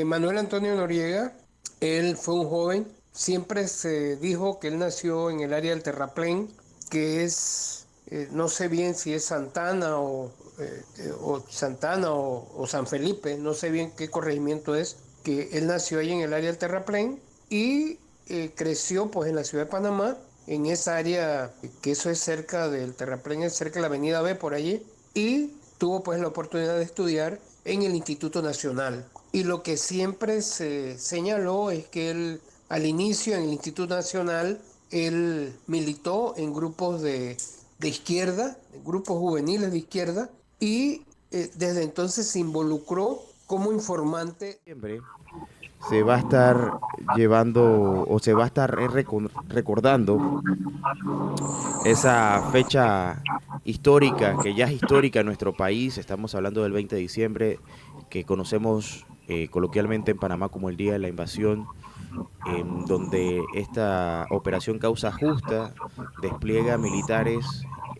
Manuel Antonio Noriega, él fue un joven, siempre se dijo que él nació en el área del terraplén, que es, no sé bien si es Santana o Santana o San Felipe, no sé bien qué corregimiento es, que él nació ahí en el área del terraplén y creció pues en la ciudad de Panamá, en esa área, que eso es cerca del terraplén, es cerca de la avenida B por allí, y tuvo pues la oportunidad de estudiar en el Instituto Nacional. Y lo que siempre se señaló es que él, al inicio en el Instituto Nacional, él militó en grupos de izquierda, grupos juveniles de izquierda, y desde entonces se involucró como informante. Siempre se va a estar llevando o se va a estar recordando esa fecha histórica, que ya es histórica en nuestro país. Estamos hablando del 20 de diciembre, que conocemos coloquialmente en Panamá como el Día de la Invasión, en donde esta operación Causa Justa despliega militares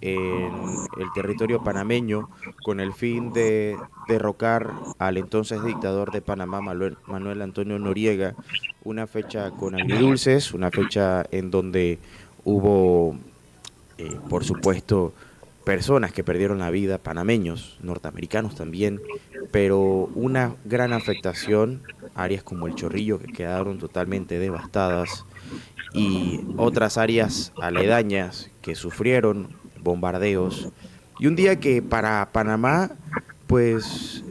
en el territorio panameño con el fin de derrocar al entonces dictador de Panamá, Manuel Antonio Noriega, una fecha con agridulces, una fecha en donde hubo, por supuesto, personas que perdieron la vida, panameños, norteamericanos también, pero una gran afectación, áreas como el Chorrillo que quedaron totalmente devastadas y otras áreas aledañas que sufrieron bombardeos. Y un día que para Panamá, pues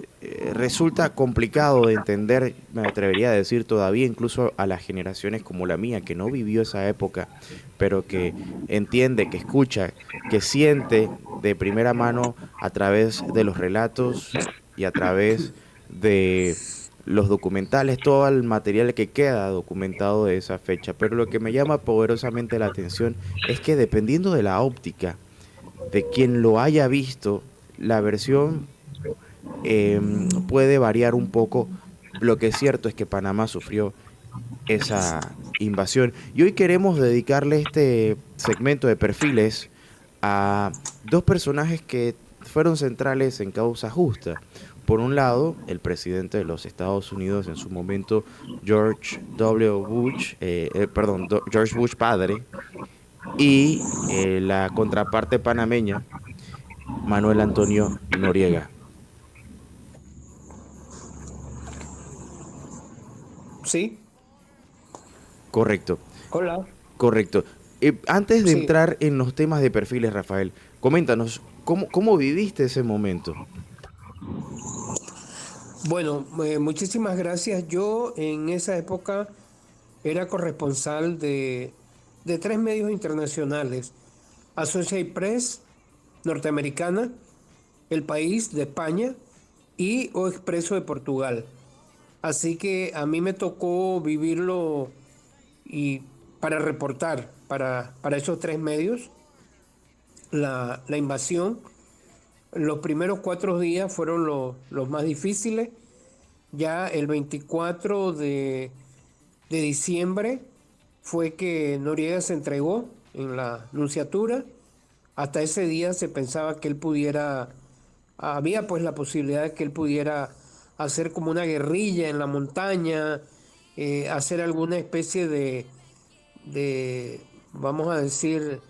resulta complicado de entender, me atrevería a decir todavía, incluso a las generaciones como la mía, que no vivió esa época, pero que entiende, que escucha, que siente de primera mano a través de los relatos y a través de los documentales, todo el material que queda documentado de esa fecha. Pero lo que me llama poderosamente la atención es que dependiendo de la óptica de quien lo haya visto, la versión puede variar un poco. Lo que es cierto es que Panamá sufrió esa invasión. Y hoy queremos dedicarle este segmento de perfiles a dos personajes que fueron centrales en Causa Justa. Por un lado, el presidente de los Estados Unidos en su momento, George W. Bush, George Bush padre, y la contraparte panameña, Manuel Antonio Noriega. Sí, Correcto, hola. correcto. Antes de Sí, entrar en los temas de perfiles, Rafael, coméntanos, ¿cómo viviste ese momento? bueno, muchísimas gracias. Yo en esa época era corresponsal de tres medios internacionales: Associated Press, norteamericana, El País de España y O Expreso de Portugal. Así que a mí me tocó vivirlo y para reportar para esos tres medios la invasión. Los primeros 4 días fueron los más difíciles. Ya el 24 de diciembre fue que Noriega se entregó en la nunciatura. Hasta ese día se pensaba que él pudiera, había pues la posibilidad de que él pudiera hacer como una guerrilla en la montaña, hacer alguna especie de, vamos a decir,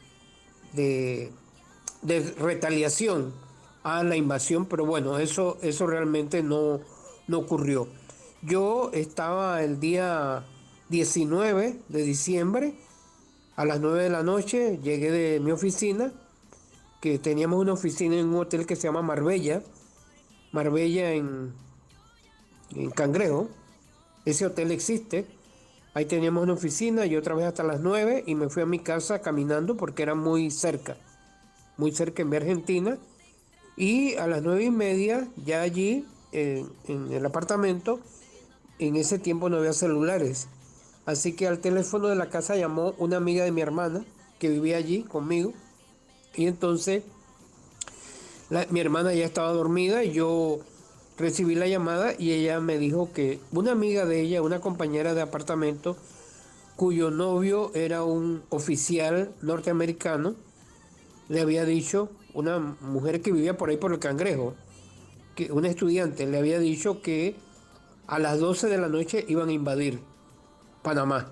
de, de retaliación a la invasión, pero bueno, eso realmente no ocurrió. Yo estaba el día 19 de diciembre a las 9 de la noche, llegué de mi oficina, que teníamos una oficina en un hotel que se llama Marbella, Marbella en Cangrejo. Ese hotel existe. Ahí teníamos una oficina, yo trabajé hasta las 9 y me fui a mi casa caminando porque era muy cerca en mi Argentina. Y a las 9:30, ya allí, en el apartamento, en ese tiempo no había celulares. Así que al teléfono de la casa llamó una amiga de mi hermana que vivía allí conmigo. Y entonces mi hermana ya estaba dormida y yo recibí la llamada y ella me dijo que una amiga de ella, una compañera de apartamento, cuyo novio era un oficial norteamericano, le había dicho, una mujer que vivía por ahí por el Cangrejo, que una estudiante le había dicho que a las 12 de la noche iban a invadir Panamá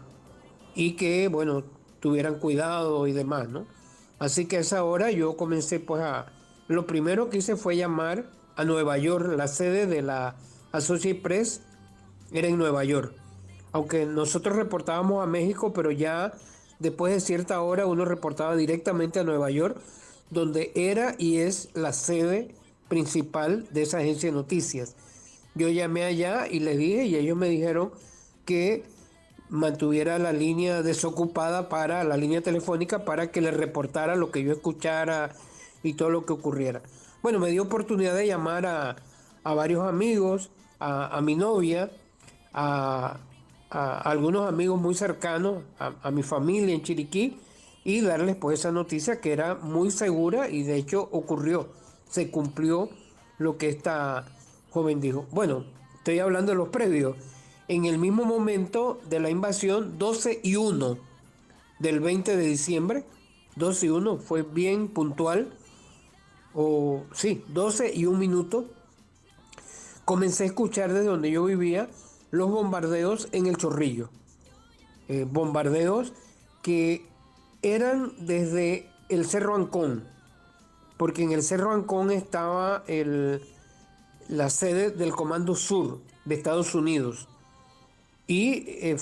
y que, bueno, tuvieran cuidado y demás, ¿no? Así que a esa hora yo comencé pues lo primero que hice fue llamar a Nueva York, la sede de la Associated Press era en Nueva York. Aunque nosotros reportábamos a México, pero ya después de cierta hora uno reportaba directamente a Nueva York, donde era y es la sede principal de esa agencia de noticias. Yo llamé allá y les dije, y ellos me dijeron que mantuviera la línea desocupada para la línea telefónica para que les reportara lo que yo escuchara y todo lo que ocurriera. Bueno, me dio oportunidad de llamar a varios amigos, a mi novia, a, a algunos amigos muy cercanos, a mi familia en Chiriquí, y darles pues esa noticia que era muy segura y de hecho ocurrió, se cumplió lo que esta joven dijo. Bueno, estoy hablando de los previos. En el mismo momento de la invasión, 12:01 del 20 de diciembre, 12:01 fue bien puntual, o sí, 12:01, comencé a escuchar desde donde yo vivía los bombardeos en el Chorrillo. Bombardeos que eran desde el Cerro Ancón, porque en el Cerro Ancón estaba la sede del Comando Sur de Estados Unidos. Y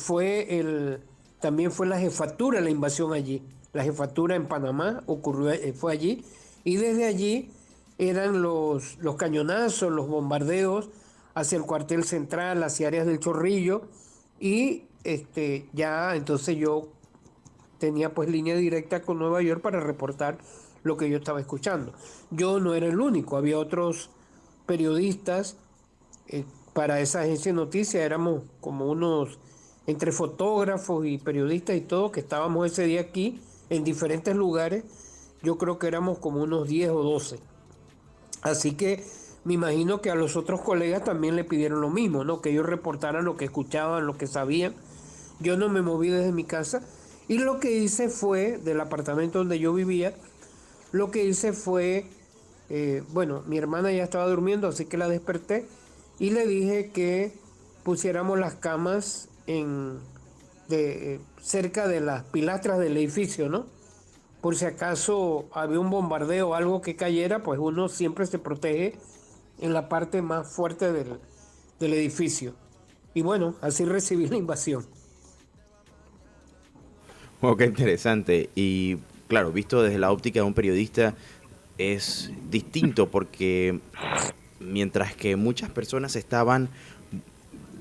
también fue la jefatura la invasión allí. La jefatura en Panamá ocurrió, fue allí. Y desde allí eran los cañonazos, los bombardeos hacia el cuartel central, hacia áreas del Chorrillo. Y ya entonces yo tenía pues línea directa con Nueva York para reportar lo que yo estaba escuchando. Yo no era el único, había otros periodistas eh, para esa agencia de noticias, éramos como unos, entre fotógrafos y periodistas y todo, que estábamos ese día aquí en diferentes lugares, yo creo que éramos como unos 10 o 12. Así que me imagino que a los otros colegas también le pidieron lo mismo, ¿no? Que ellos reportaran lo que escuchaban, lo que sabían. Yo no me moví desde mi casa y lo que hice fue, del apartamento donde yo vivía, lo que hice fue, bueno, mi hermana ya estaba durmiendo, así que la desperté y le dije que pusiéramos las camas cerca de las pilastras del edificio, ¿no? Por si acaso había un bombardeo o algo que cayera, pues uno siempre se protege en la parte más fuerte del edificio. Y bueno, así recibí la invasión. Wow, qué interesante. Y claro, visto desde la óptica de un periodista es distinto porque mientras que muchas personas estaban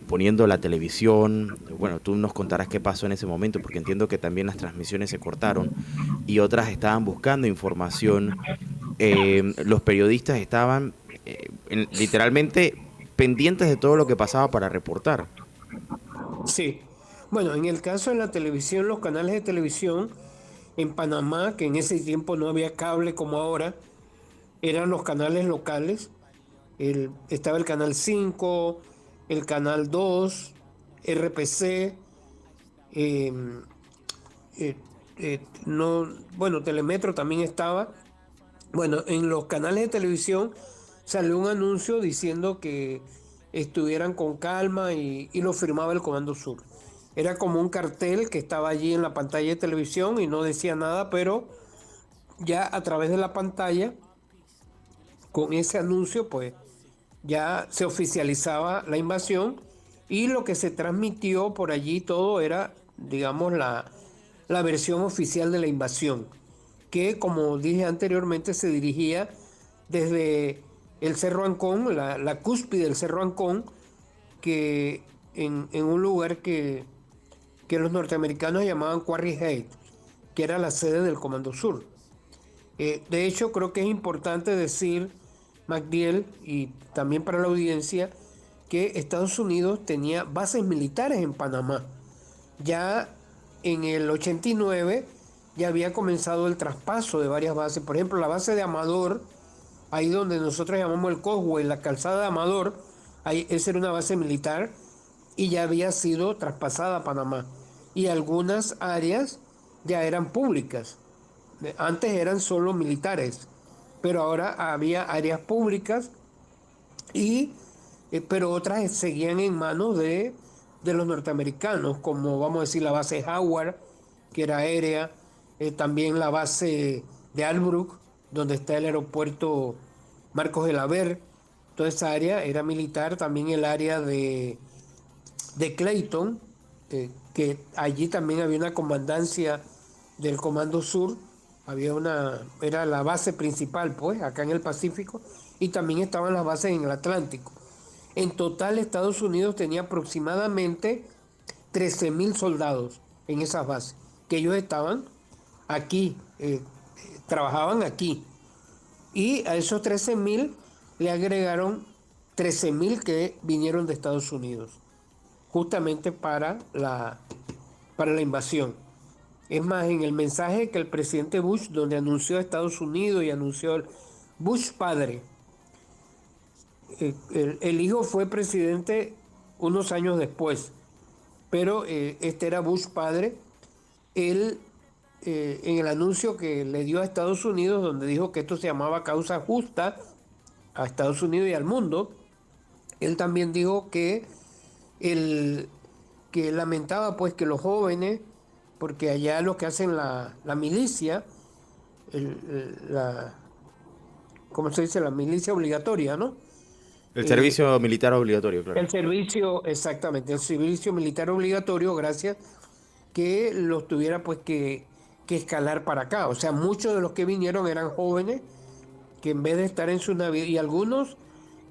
poniendo la televisión, bueno, tú nos contarás qué pasó en ese momento porque entiendo que también las transmisiones se cortaron y otras estaban buscando información, los periodistas estaban literalmente pendientes de todo lo que pasaba para reportar. Sí. Bueno, en el caso de la televisión, los canales de televisión en Panamá, que en ese tiempo no había cable como ahora, eran los canales locales. Estaba el canal 5, el canal 2, RPC, eh, no, bueno, Telemetro también estaba. Bueno, en los canales de televisión salió un anuncio diciendo que estuvieran con calma y lo firmaba el Comando Sur. Era como un cartel que estaba allí en la pantalla de televisión y no decía nada, pero ya a través de la pantalla, con ese anuncio, pues ya se oficializaba la invasión y lo que se transmitió por allí todo era, digamos, la versión oficial de la invasión, que como dije anteriormente se dirigía desde el Cerro Ancón, la cúspide del Cerro Ancón, que en un lugar que los norteamericanos llamaban Quarry Heights, que era la sede del Comando Sur. De hecho, creo que es importante decir, MacDiel, y también para la audiencia, que Estados Unidos tenía bases militares en Panamá. Ya en el 89 ya había comenzado el traspaso de varias bases. Por ejemplo, la base de Amador, ahí donde nosotros llamamos el Causeway, la calzada de Amador, ahí, esa era una base militar y ya había sido traspasada a Panamá. Y algunas áreas ya eran públicas. Antes eran solo militares, pero ahora había áreas públicas y pero otras seguían en manos de los norteamericanos, como vamos a decir la base Howard, que era aérea, también la base de Albrook, donde está el aeropuerto Marcos de la Ver, toda esa área era militar, también el área de Clayton, que allí también había una comandancia del Comando Sur, era la base principal, pues, acá en el Pacífico, y también estaban las bases en el Atlántico. En total, Estados Unidos tenía aproximadamente 13.000 soldados en esas bases, que ellos estaban aquí, trabajaban aquí. Y a esos 13.000 le agregaron 13.000 que vinieron de Estados Unidos, justamente para la invasión. Es más, en el mensaje que el presidente Bush, donde anunció a Estados Unidos y anunció el Bush padre, el hijo fue presidente unos años después, pero este era Bush padre. Él, en el anuncio que le dio a Estados Unidos, donde dijo que esto se llamaba causa justa a Estados Unidos y al mundo, él también dijo el, que lamentaba pues que los jóvenes, porque allá los que hacen la milicia, la, ¿cómo se dice? La milicia obligatoria, ¿no? El Eh, servicio militar obligatorio, claro. el servicio, exactamente, el servicio militar obligatorio, gracias, que los tuviera pues que escalar para acá. O sea, muchos de los que vinieron eran jóvenes que en vez de estar en su Navidad, y algunos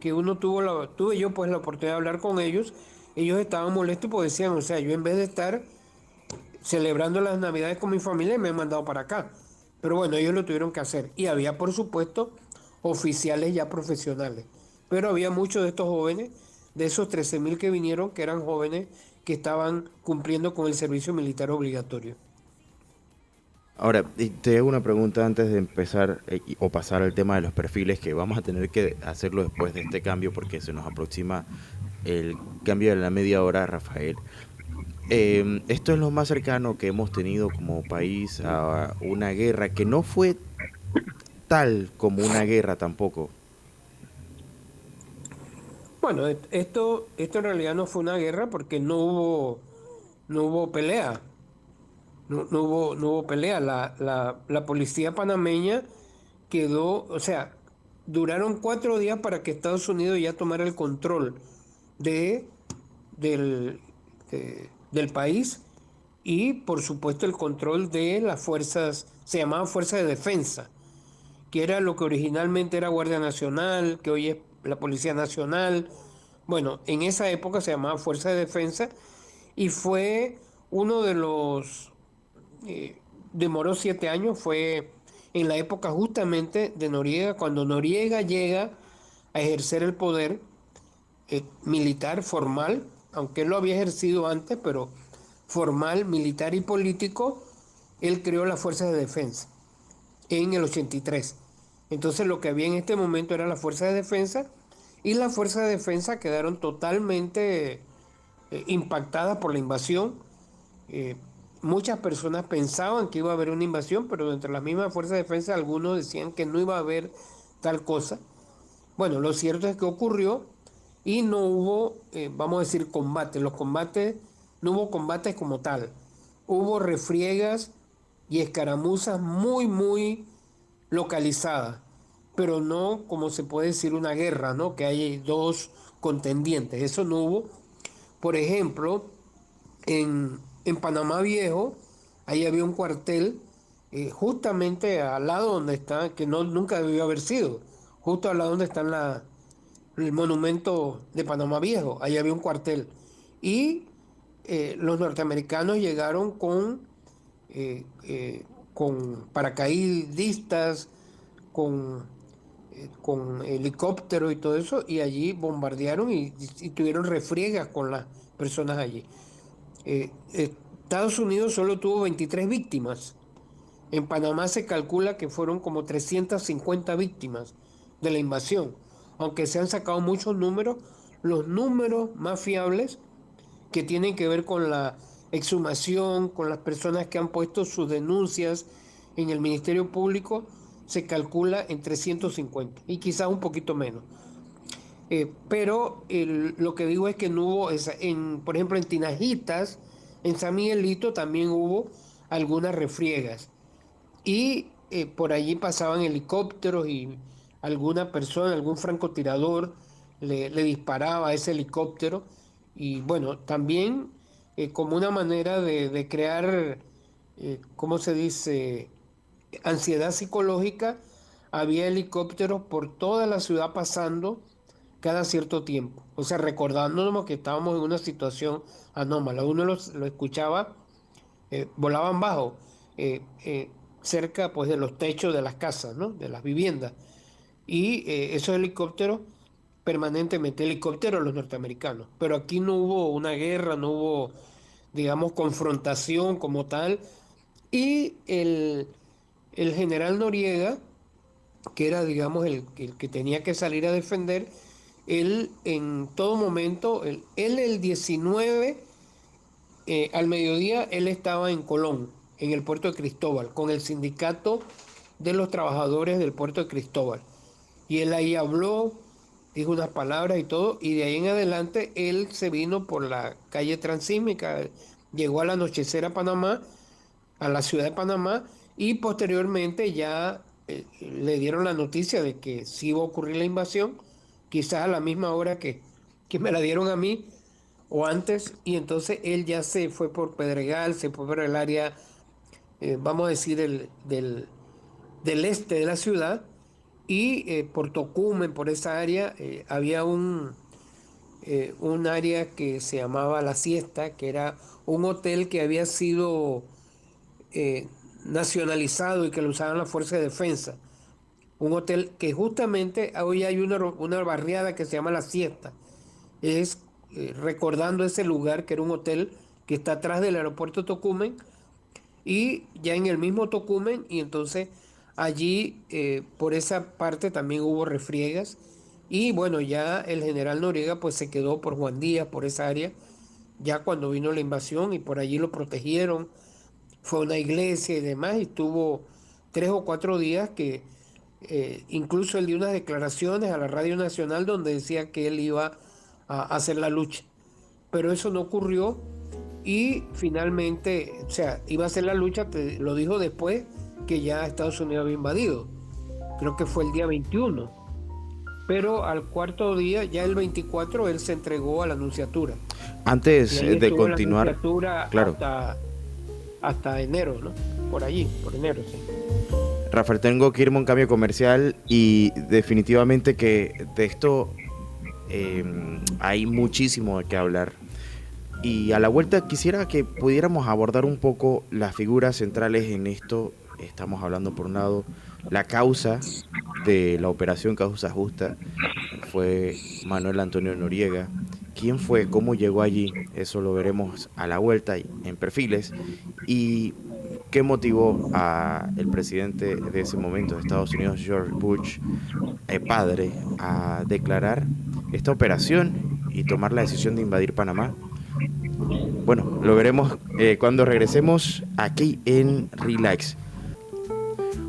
que tuve yo pues la oportunidad de hablar con ellos estaban molestos porque decían, o sea, yo en vez de estar celebrando las Navidades con mi familia me han mandado para acá. Pero bueno, ellos lo tuvieron que hacer. Y había, por supuesto, oficiales ya profesionales. Pero había muchos de estos jóvenes, de esos 13.000 que vinieron, que eran jóvenes que estaban cumpliendo con el servicio militar obligatorio. Ahora, y te hago una pregunta antes de empezar o pasar al tema de los perfiles, que vamos a tener que hacerlo después de este cambio porque se nos aproxima el cambio de la media hora, Rafael. Esto es lo más cercano que hemos tenido como país a una guerra que no fue tal como una guerra tampoco. Bueno, esto en realidad no fue una guerra porque no hubo pelea. No hubo pelea. La policía panameña quedó, o sea, duraron 4 días para que Estados Unidos ya tomara el control de, del, del país y, por supuesto, el control de las fuerzas, se llamaba Fuerza de Defensa, que era lo que originalmente era Guardia Nacional, que hoy es la Policía Nacional. Bueno, en esa época se llamaba Fuerza de Defensa y fue uno de los demoró 7 años, fue en la época justamente de Noriega, cuando Noriega llega a ejercer el poder militar formal, aunque él lo había ejercido antes, pero formal, militar y político, él creó las fuerzas de defensa en el 83. Entonces lo que había en este momento era la fuerza de defensa y las fuerzas de defensa quedaron totalmente impactadas por la invasión. Eh, Muchas personas pensaban que iba a haber una invasión, pero entre las mismas fuerzas de defensa algunos decían que no iba a haber tal cosa. Bueno, lo cierto es que ocurrió y no hubo, vamos a decir, combate. No hubo combates como tal. Hubo refriegas y escaramuzas muy localizadas, pero no como se puede decir una guerra, ¿no? Que hay dos contendientes. Eso no hubo. Por ejemplo, en Panamá Viejo, ahí había un cuartel justamente al lado donde está, que no, nunca debió haber sido, justo al lado donde está el monumento de Panamá Viejo, ahí había un cuartel. Y los norteamericanos llegaron con paracaidistas, con, con helicópteros y todo eso, y allí bombardearon y tuvieron refriegas con las personas allí. Estados Unidos solo tuvo 23 víctimas. En Panamá se calcula que fueron como 350 víctimas de la invasión. Aunque se han sacado muchos números, los números más fiables que tienen que ver con la exhumación, con las personas que han puesto sus denuncias en el Ministerio Público, se calcula en 350 y quizás un poquito menos. Pero lo que digo es que no hubo, por ejemplo, en Tinajitas, en San Miguelito también hubo algunas refriegas. Y por allí pasaban helicópteros y alguna persona, algún francotirador le disparaba a ese helicóptero. Y bueno, también como una manera de crear, ¿cómo se dice? Ansiedad psicológica, había helicópteros por toda la ciudad pasando cada cierto tiempo. O sea, recordándonos que estábamos en una situación anómala. Uno lo escuchaba, volaban bajo, cerca pues de los techos de las casas, ¿no? De las viviendas. Y esos helicópteros, permanentemente, helicópteros los norteamericanos. Pero aquí no hubo una guerra, no hubo, digamos, confrontación como tal. Y el general Noriega, que era, digamos, el que tenía que salir a defender, él en todo momento, él el 19 al mediodía, él estaba en Colón, en el puerto de Cristóbal, con el sindicato de los trabajadores del puerto de Cristóbal. Y él ahí habló, dijo unas palabras y todo, y de ahí en adelante él se vino por la calle Transísmica, llegó al anochecer a Panamá, a la ciudad de Panamá, y posteriormente ya le dieron la noticia de que sí iba a ocurrir la invasión, quizás a la misma hora que me la dieron a mí o antes, y entonces él ya se fue por Pedregal, se fue por el área, vamos a decir, del este de la ciudad, y por Tocumen, por esa área, había un área que se llamaba La Siesta, que era un hotel que había sido eh, nacionalizado y que lo usaban las fuerzas de defensa. Un hotel que justamente hoy hay una barriada que se llama La Siesta. Es recordando ese lugar que era un hotel que está atrás del aeropuerto Tocumen y ya en el mismo Tocumen, y entonces allí por esa parte también hubo refriegas. Y bueno, ya el general Noriega pues se quedó por Juan Díaz, por esa área, ya cuando vino la invasión, y por allí lo protegieron, fue a una iglesia y demás, y tuvo 3 o 4 días que incluso él dio unas declaraciones a la Radio Nacional donde decía que él iba a hacer la lucha. Pero eso no ocurrió, y finalmente, o sea, iba a hacer la lucha, lo dijo después que ya Estados Unidos había invadido. Creo que fue el día 21. Pero al cuarto día, ya el 24, él se entregó a la nunciatura. Y Antes ahí de estuvo en la continuar, nunciatura claro, hasta enero, ¿no? Por allí, por enero, sí. Rafael, tengo que irme a un cambio comercial y definitivamente que de esto hay muchísimo de qué hablar. Y a la vuelta quisiera que pudiéramos abordar un poco las figuras centrales en esto. Estamos hablando por un lado la causa de la operación Causa Justa, fue Manuel Antonio Noriega. ¿Quién fue? ¿Cómo llegó allí? Eso lo veremos a la vuelta en perfiles. Y qué motivó a el presidente de ese momento de Estados Unidos, George Bush, padre, a declarar esta operación y tomar la decisión de invadir Panamá. Bueno, lo veremos cuando regresemos aquí en Relax.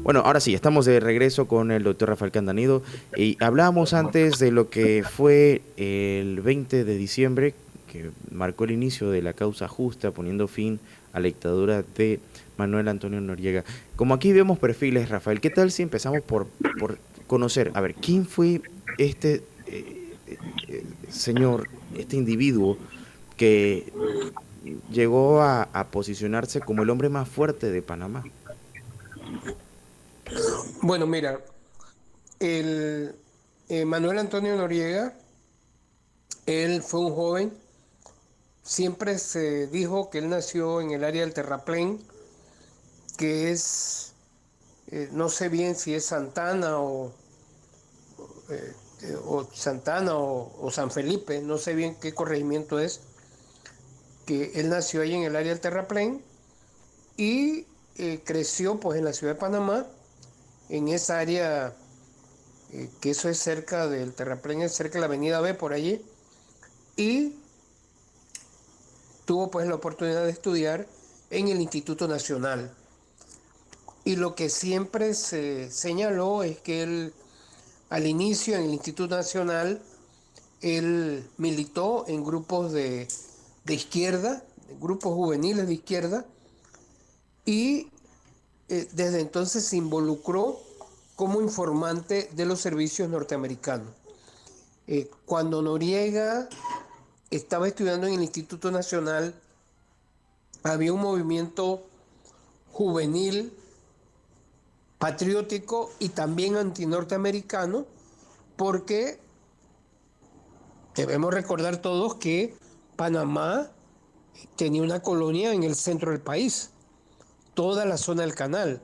Bueno, ahora sí, estamos de regreso con el doctor Rafael Candanido y hablábamos antes de lo que fue el 20 de diciembre, que marcó el inicio de la causa justa, poniendo fin a la dictadura de Manuel Antonio Noriega. Como aquí vemos perfiles, Rafael, ¿qué tal si empezamos por conocer, a ver, quién fue este señor, este individuo que llegó a posicionarse como el hombre más fuerte de Panamá? Bueno, mira, el Manuel Antonio Noriega, él fue un joven, siempre se dijo que él nació en el área del Terraplén, que es, no sé bien si es Santana o Santana o San Felipe, no sé bien qué corregimiento es, que él nació ahí en el área del Terraplén y creció pues en la ciudad de Panamá, en esa área, que eso es cerca del Terraplén, es cerca de la avenida B por allí, y tuvo pues la oportunidad de estudiar en el Instituto Nacional. Y lo que siempre se señaló es que él, al inicio en el Instituto Nacional, Él militó en grupos de izquierda, grupos juveniles de izquierda, y desde entonces se involucró como informante de los servicios norteamericanos. Cuando Noriega estaba estudiando en el Instituto Nacional, había un movimiento juvenil, patriótico y también antinorteamericano, porque debemos recordar todos que Panamá tenía una colonia en el centro del país, toda la zona del canal.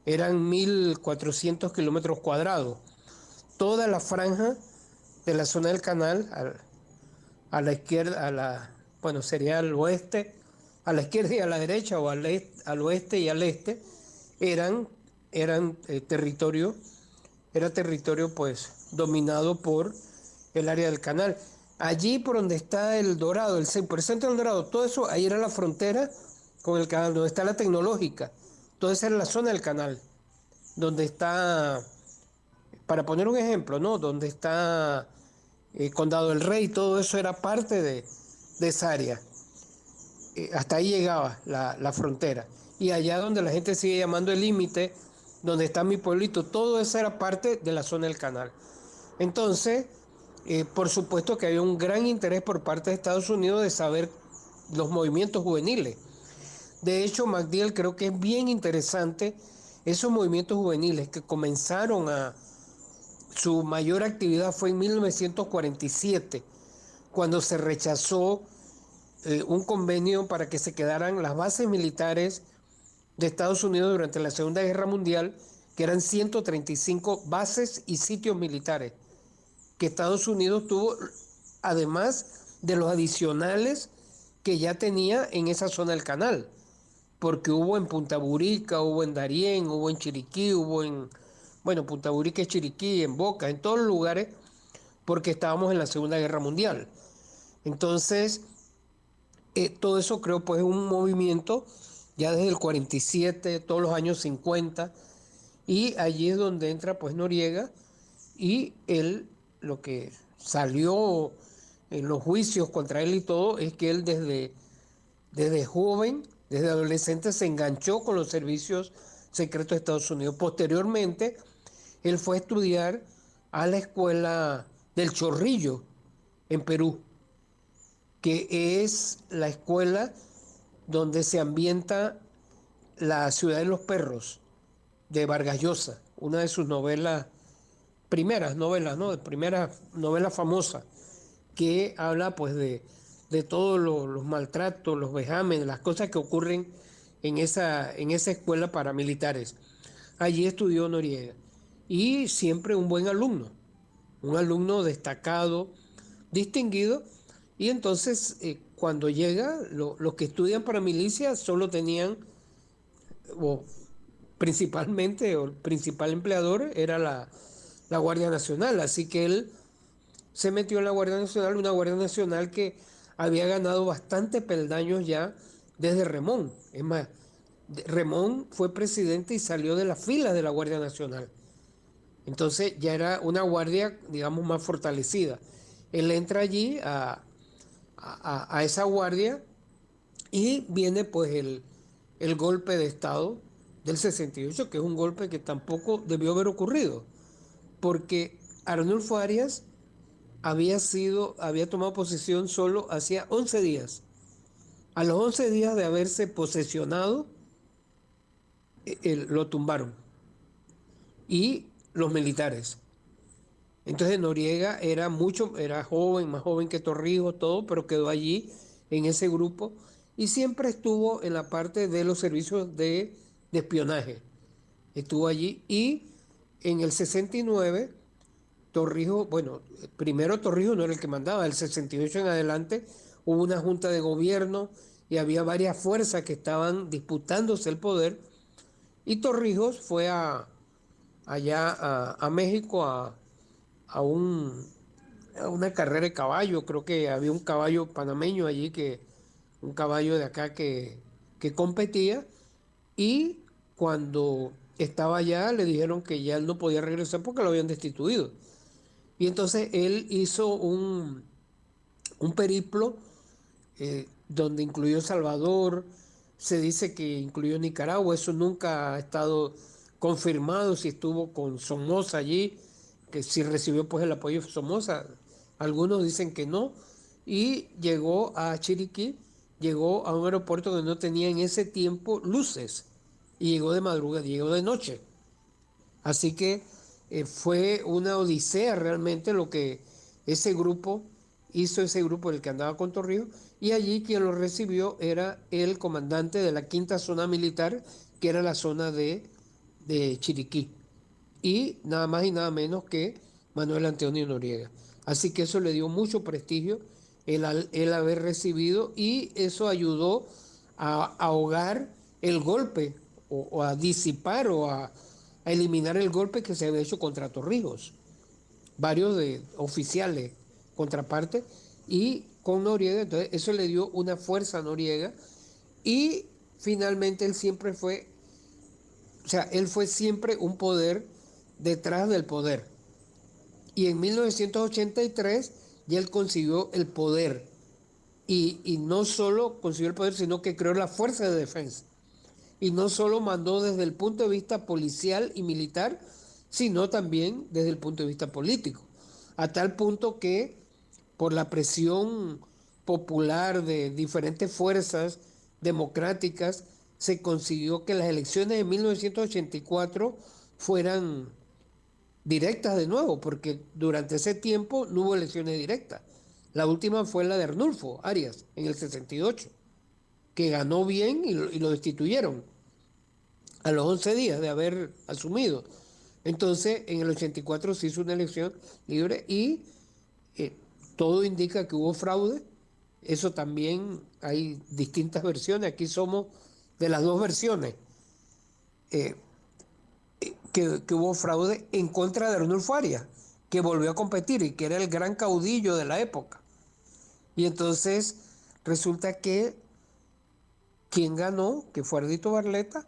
Eran 1.400 kilómetros cuadrados. Toda la franja de la zona del canal, a la izquierda, bueno, sería al oeste, a la izquierda y a la derecha, o al oeste y al este, eran, eran territorio, era territorio pues dominado por el área del canal. Allí por donde está el Dorado, por el centro del Dorado, todo eso, ahí era la frontera con el canal, donde está la tecnológica. Toda esa era la zona del canal, donde está, para poner un ejemplo, ¿no? Donde está Condado del Rey, todo eso era parte de esa área. Hasta ahí llegaba la frontera. Y allá donde la gente sigue llamando el límite, donde está mi pueblito, todo eso era parte de la zona del canal. Entonces, por supuesto que había un gran interés por parte de Estados Unidos de saber los movimientos juveniles. De hecho, MacDill creo que es bien interesante esos movimientos juveniles que comenzaron a... Su mayor actividad fue en 1947, cuando se rechazó un convenio para que se quedaran las bases militares de Estados Unidos durante la Segunda Guerra Mundial, que eran 135 bases y sitios militares que Estados Unidos tuvo, además de los adicionales que ya tenía en esa zona del canal, porque hubo en Punta Burica, hubo en Darién, hubo en Chiriquí, hubo en, bueno, Punta Burica es Chiriquí, en Boca, en todos los lugares, porque estábamos en la Segunda Guerra Mundial. Entonces, todo eso creo pues es un movimiento ya desde el 47, todos los años 50, y allí es donde entra pues Noriega, y él, lo que salió en los juicios contra él y todo, es que él desde joven, desde adolescente, se enganchó con los servicios secretos de Estados Unidos. Posteriormente, él fue a estudiar a la escuela del Chorrillo en Perú, que es la escuela donde se ambienta La ciudad de los perros de Vargas Llosa, una de sus novelas, primeras novelas, ¿no? De primera novela famosa, que habla pues de todos los maltratos, los vejámenes, las cosas que ocurren en esa escuela para militares. Allí estudió Noriega y siempre un alumno destacado, distinguido, y entonces cuando llega, los que estudian para milicia solo tenían, o principalmente, o el principal empleador era la Guardia Nacional, así que él se metió en la Guardia Nacional, una Guardia Nacional que había ganado bastante peldaños ya desde Remón. Es más, Remón fue presidente y salió de las filas de la Guardia Nacional. Entonces ya era una guardia, digamos, más fortalecida. Él entra allí a esa guardia y viene pues el golpe de Estado del 68, que es un golpe que tampoco debió haber ocurrido, porque Arnulfo Arias había tomado posesión solo hacía 11 días. A los 11 días de haberse posesionado, lo tumbaron. Y los militares. Entonces Noriega era joven, más joven que Torrijos, todo, pero quedó allí en ese grupo y siempre estuvo en la parte de los servicios de espionaje. Estuvo allí y en el 69 Torrijos, bueno, primero Torrijos no era el que mandaba, el 68 en adelante hubo una junta de gobierno y había varias fuerzas que estaban disputándose el poder y Torrijos fue allá a México a, un, a una carrera de caballo, creo que había un caballo panameño allí, un caballo de acá que competía y cuando estaba allá le dijeron que ya él no podía regresar porque lo habían destituido. Y entonces él hizo un periplo donde incluyó Salvador, se dice que incluyó Nicaragua, eso nunca ha estado confirmado si estuvo con Somoza allí, que si recibió pues el apoyo de Somoza, algunos dicen que no, y llegó a Chiriquí, llegó a un aeropuerto que no tenía en ese tiempo luces, y llegó de madrugada, llegó de noche. Así que fue una odisea realmente lo que ese grupo hizo, ese grupo el que andaba con Torrijos, y allí quien lo recibió era el comandante de la quinta zona militar, que era la zona de Chiriquí, y nada más y nada menos que Manuel Antonio Noriega. Así que eso le dio mucho prestigio el haber recibido, y eso ayudó a ahogar el golpe o a disipar a eliminar el golpe que se había hecho contra Torrijos. Varios de oficiales contraparte y con Noriega, entonces eso le dio una fuerza a Noriega, y finalmente él siempre fue, o sea, él fue siempre un poder detrás del poder. Y en 1983 ya él consiguió el poder. Y no solo consiguió el poder, sino que creó la Fuerza de Defensa. Y no solo mandó desde el punto de vista policial y militar, sino también desde el punto de vista político. A tal punto que por la presión popular de diferentes fuerzas democráticas, se consiguió que las elecciones de 1984 fueran directas de nuevo, porque durante ese tiempo no hubo elecciones directas. La última fue la de Arnulfo Arias en el 68, que ganó bien y lo destituyeron a los 11 días de haber asumido. Entonces, en el 84 se hizo una elección libre y eh, todo indica que hubo fraude. Eso también hay distintas versiones. Aquí somos de las dos versiones. Eh, que hubo fraude en contra de Arnulfo Arias, que volvió a competir y que era el gran caudillo de la época. Y entonces resulta que quien ganó, que fue Ardito Barleta,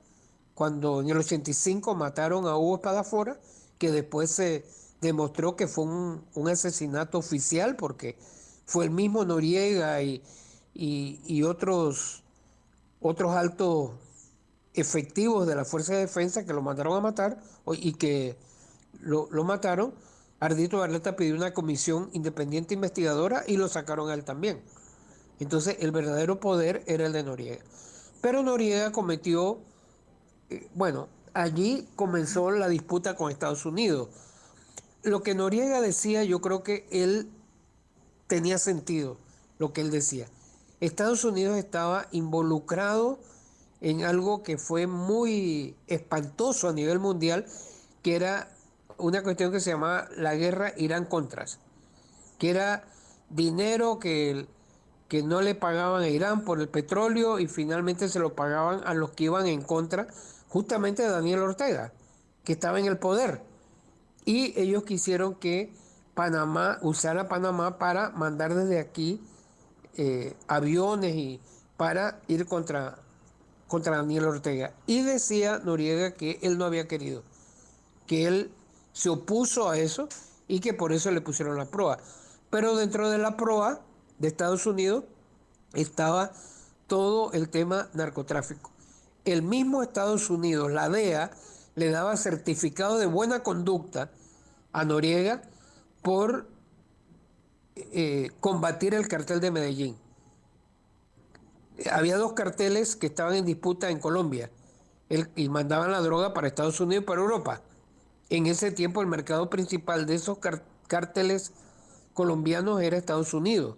cuando en el 85 mataron a Hugo Espadafora, que después se demostró que fue un asesinato oficial, porque fue el mismo Noriega y otros altos efectivos de la Fuerza de Defensa que lo mandaron a matar y que lo mataron. Ardito Barleta pidió una comisión independiente investigadora y lo sacaron a él también. Entonces el verdadero poder era el de Noriega. Pero Noriega cometió, bueno, allí comenzó la disputa con Estados Unidos. Lo que Noriega decía, yo creo que él tenía sentido, lo que él decía. Estados Unidos estaba involucrado en algo que fue muy espantoso a nivel mundial, que era una cuestión que se llamaba la guerra Irán-Contras, que era dinero que no le pagaban a Irán por el petróleo y finalmente se lo pagaban a los que iban en contra justamente de Daniel Ortega, que estaba en el poder. Y ellos quisieron que Panamá usara Panamá para mandar desde aquí aviones y para ir contra Daniel Ortega. Y decía Noriega que él no había querido, que él se opuso a eso y que por eso le pusieron la proa. Pero dentro de la proa de Estados Unidos estaba todo el tema narcotráfico. El mismo Estados Unidos, la DEA, le daba certificado de buena conducta a Noriega por combatir el cartel de Medellín. Había dos carteles que estaban en disputa en Colombia y mandaban la droga para Estados Unidos y para Europa. En ese tiempo el mercado principal de esos cárteles colombianos era Estados Unidos.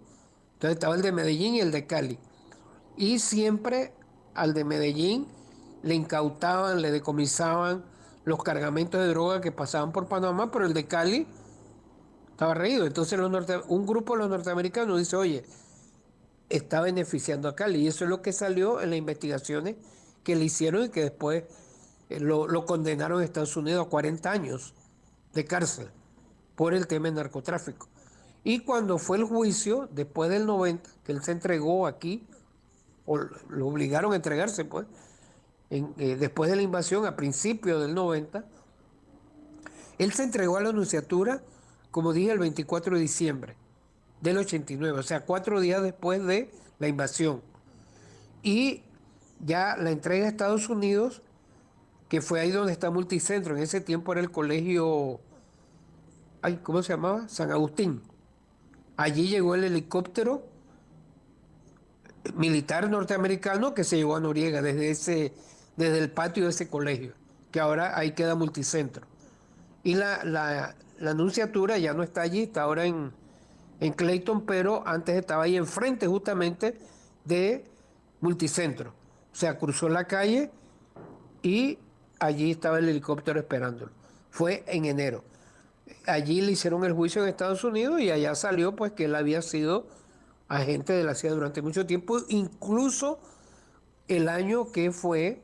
Entonces estaba el de Medellín y el de Cali. Y siempre al de Medellín le incautaban, le decomisaban los cargamentos de droga que pasaban por Panamá, pero el de Cali estaba reído. Entonces un grupo de los norteamericanos dice, oye, está beneficiando a Cali. Y eso es lo que salió en las investigaciones que le hicieron y que después lo condenaron en Estados Unidos a 40 años de cárcel por el tema de narcotráfico. Y cuando fue el juicio, después del 90, que él se entregó aquí, o lo obligaron a entregarse, pues, después de la invasión, a principios del 90, él se entregó a la nunciatura como dije, el 24 de diciembre del 89, o sea, 4 días después de la invasión. Y ya la entrega a Estados Unidos, que fue ahí donde está Multicentro, en ese tiempo era el colegio, ay, ¿cómo se llamaba? San Agustín. Allí llegó el helicóptero militar norteamericano que se llevó a Noriega desde el patio de ese colegio, que ahora ahí queda Multicentro. Y la nunciatura ya no está allí, está ahora en Clayton, pero antes estaba ahí enfrente justamente de Multicentro. O sea, cruzó la calle y allí estaba el helicóptero esperándolo. Fue en enero. Allí le hicieron el juicio en Estados Unidos y allá salió pues que él había sido agente de la CIA durante mucho tiempo, incluso el año que fue,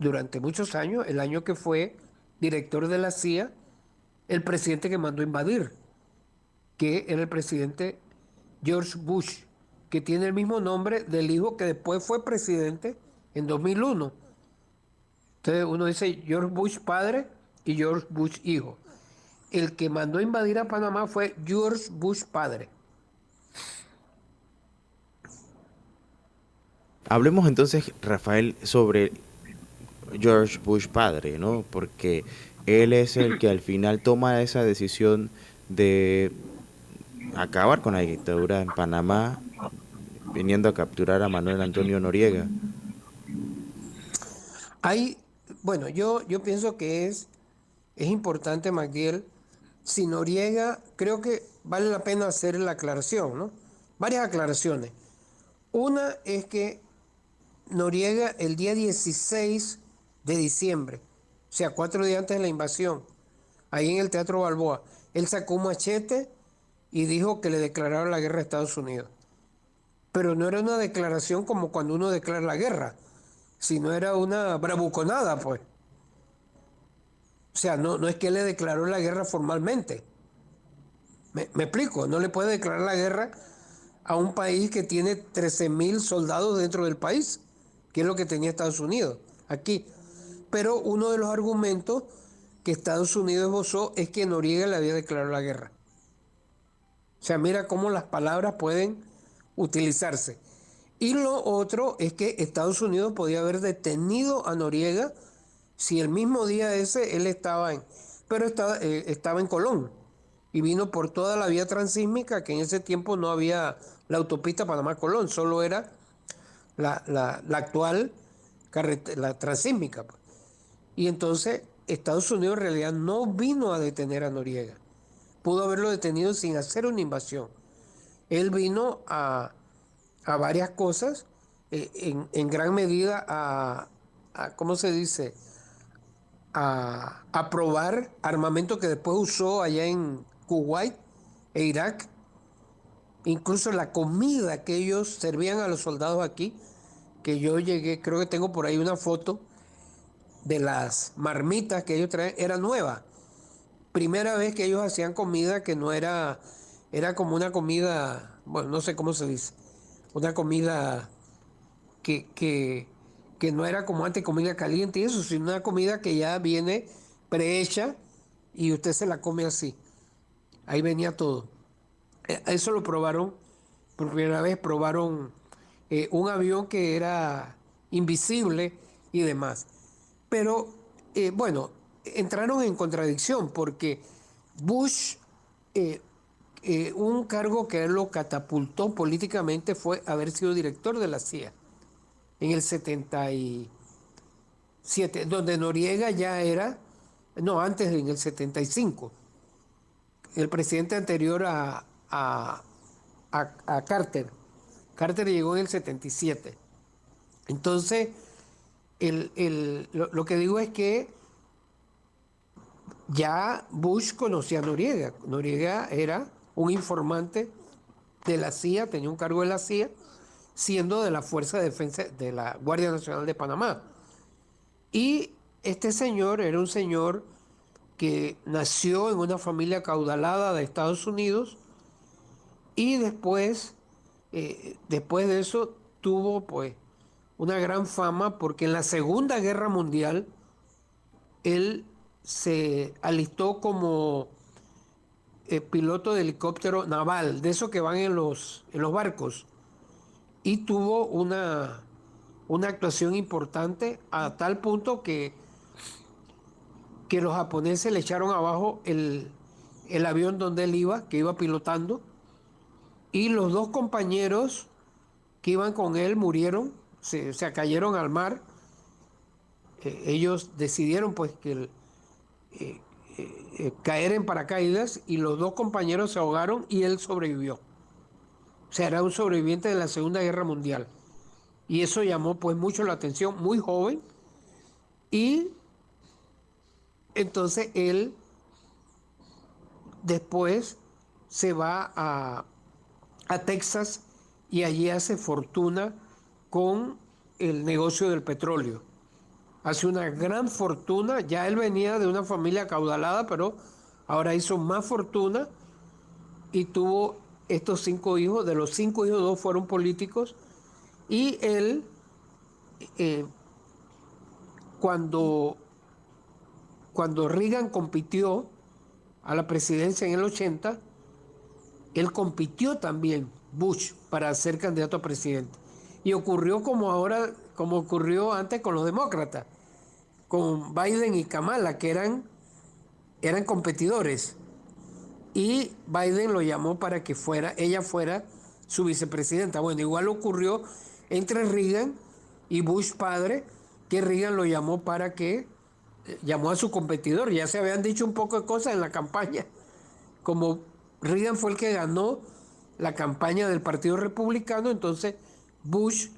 durante muchos años, el año que fue director de la CIA, el presidente que mandó invadir, que era el presidente George Bush, que tiene el mismo nombre del hijo que después fue presidente en 2001. Entonces uno dice George Bush padre y George Bush hijo. El que mandó a invadir a Panamá fue George Bush padre. Hablemos entonces, Rafael, sobre George Bush padre, ¿no? Porque él es el que al final toma esa decisión de acabar con la dictadura en Panamá, viniendo a capturar a Manuel Antonio Noriega. Hay, bueno, yo pienso que es importante, Magdiel, si Noriega, creo que vale la pena hacer la aclaración, ¿no? Varias aclaraciones. Una es que Noriega el día 16 de diciembre, o sea, 4 días antes de la invasión, ahí en el Teatro Balboa, él sacó un machete y dijo que le declararon la guerra a Estados Unidos. Pero no era una declaración como cuando uno declara la guerra, sino era una bravuconada, pues. O sea, no es que él le declaró la guerra formalmente. Me explico, no le puede declarar la guerra a un país que tiene 13.000 soldados dentro del país, que es lo que tenía Estados Unidos aquí. Pero uno de los argumentos que Estados Unidos esbozó es que Noriega le había declarado la guerra. O sea, mira cómo las palabras pueden utilizarse. Y lo otro es que Estados Unidos podía haber detenido a Noriega si el mismo día ese él estaba pero estaba en Colón y vino por toda la vía transísmica, que en ese tiempo no había la autopista Panamá-Colón, solo era la actual la transísmica, pues. Y entonces Estados Unidos en realidad no vino a detener a Noriega, pudo haberlo detenido sin hacer una invasión. Él vino a varias cosas, en gran medida ¿cómo se dice? A probar armamento que después usó allá en Kuwait e Irak. Incluso la comida que ellos servían a los soldados aquí, que yo llegué, creo que tengo por ahí una foto de las marmitas que ellos traen, era nueva. Primera vez que ellos hacían comida que no era como una comida, bueno, no sé cómo se dice, una comida que, que, que no era como antes comida caliente y eso, sino una comida que ya viene prehecha y usted se la come así. Ahí venía todo. Eso lo probaron, por primera vez probaron un avión que era invisible y demás. Pero bueno, entraron en contradicción porque Bush, eh, un cargo que él lo catapultó políticamente fue haber sido director de la CIA en el 77, donde Noriega ya era, no, antes en el 75, el presidente anterior a Carter. Carter llegó en el 77. Entonces, lo que digo es que ya Bush conocía a Noriega. Noriega era un informante de la CIA, tenía un cargo de la CIA, siendo de la Fuerza de Defensa de la Guardia Nacional de Panamá. Y este señor era un señor que nació en una familia acaudalada de Estados Unidos y después de eso tuvo pues una gran fama porque en la Segunda Guerra Mundial él se alistó como piloto de helicóptero naval, de esos que van en los barcos, y tuvo una actuación importante a tal punto que los japoneses le echaron abajo el avión donde él iba, que iba pilotando, y los dos compañeros que iban con él murieron, se cayeron al mar. Ellos decidieron pues caer en paracaídas y los dos compañeros se ahogaron y él sobrevivió. O sea, era un sobreviviente de la Segunda Guerra Mundial. Y eso llamó pues mucho la atención, muy joven. Y entonces él después se va a Texas y allí hace fortuna con el negocio del petróleo. Hace una gran fortuna, ya él venía de una familia acaudalada, pero ahora hizo más fortuna y tuvo estos 5 hijos. De los 5 hijos, 2 fueron políticos. Y él, eh, cuando, cuando Reagan compitió a la presidencia en el 80, él compitió también, Bush, para ser candidato a presidente. Y ocurrió como ahora, como ocurrió antes con los demócratas, con Biden y Kamala, que eran competidores. Y Biden lo llamó para que ella fuera su vicepresidenta. Bueno, igual ocurrió entre Reagan y Bush padre, que Reagan lo llamó para que llamó a su competidor. Ya se habían dicho un poco de cosas en la campaña. Como Reagan fue el que ganó la campaña del Partido Republicano, entonces Bush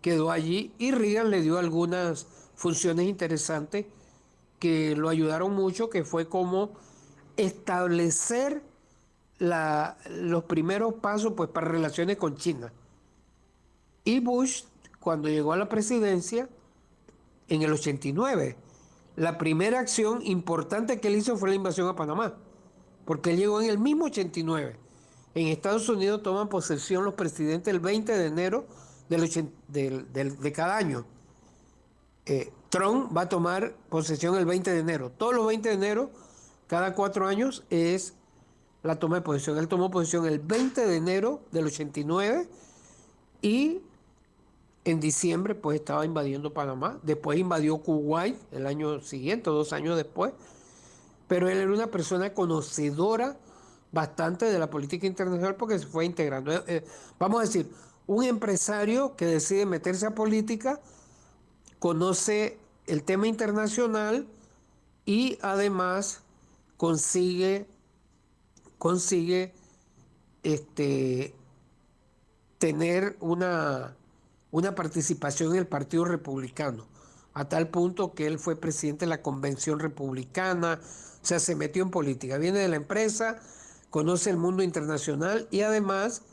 quedó allí y Reagan le dio algunas funciones interesantes que lo ayudaron mucho, que fue como establecer los primeros pasos pues, para relaciones con China. Y Bush, cuando llegó a la presidencia, en el 89, la primera acción importante que él hizo fue la invasión a Panamá, porque él llegó en el mismo 89. En Estados Unidos toman posesión los presidentes el 20 de enero de cada año. Trump va a tomar posesión el 20 de enero. Todos los 20 de enero, cada 4 años, es la toma de posesión. Él tomó posesión el 20 de enero del 89 y en diciembre pues estaba invadiendo Panamá. Después invadió Kuwait el año siguiente, 2 años después. Pero él era una persona conocedora bastante de la política internacional porque se fue integrando. Vamos a decir, un empresario que decide meterse a política conoce el tema internacional y además consigue, consigue este, tener una participación en el Partido Republicano, a tal punto que él fue presidente de la Convención Republicana, o sea, se metió en política, viene de la empresa, conoce el mundo internacional y además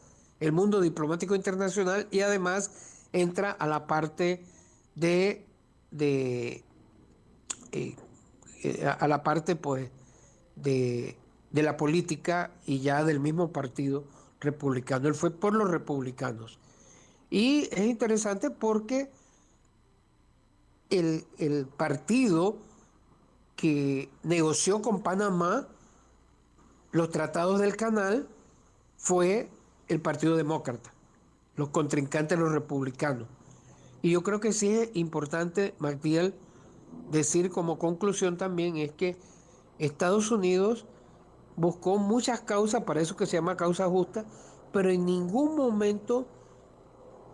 el mundo diplomático internacional y además entra a la parte de, de eh, a la parte pues de la política y ya del mismo partido republicano. Él fue por los republicanos. Y es interesante porque el partido que negoció con Panamá los tratados del canal fue el Partido Demócrata, los contrincantes de los republicanos. Y yo creo que sí es importante, Magdiel, decir como conclusión también es que Estados Unidos buscó muchas causas, para eso que se llama causa justa, pero en ningún momento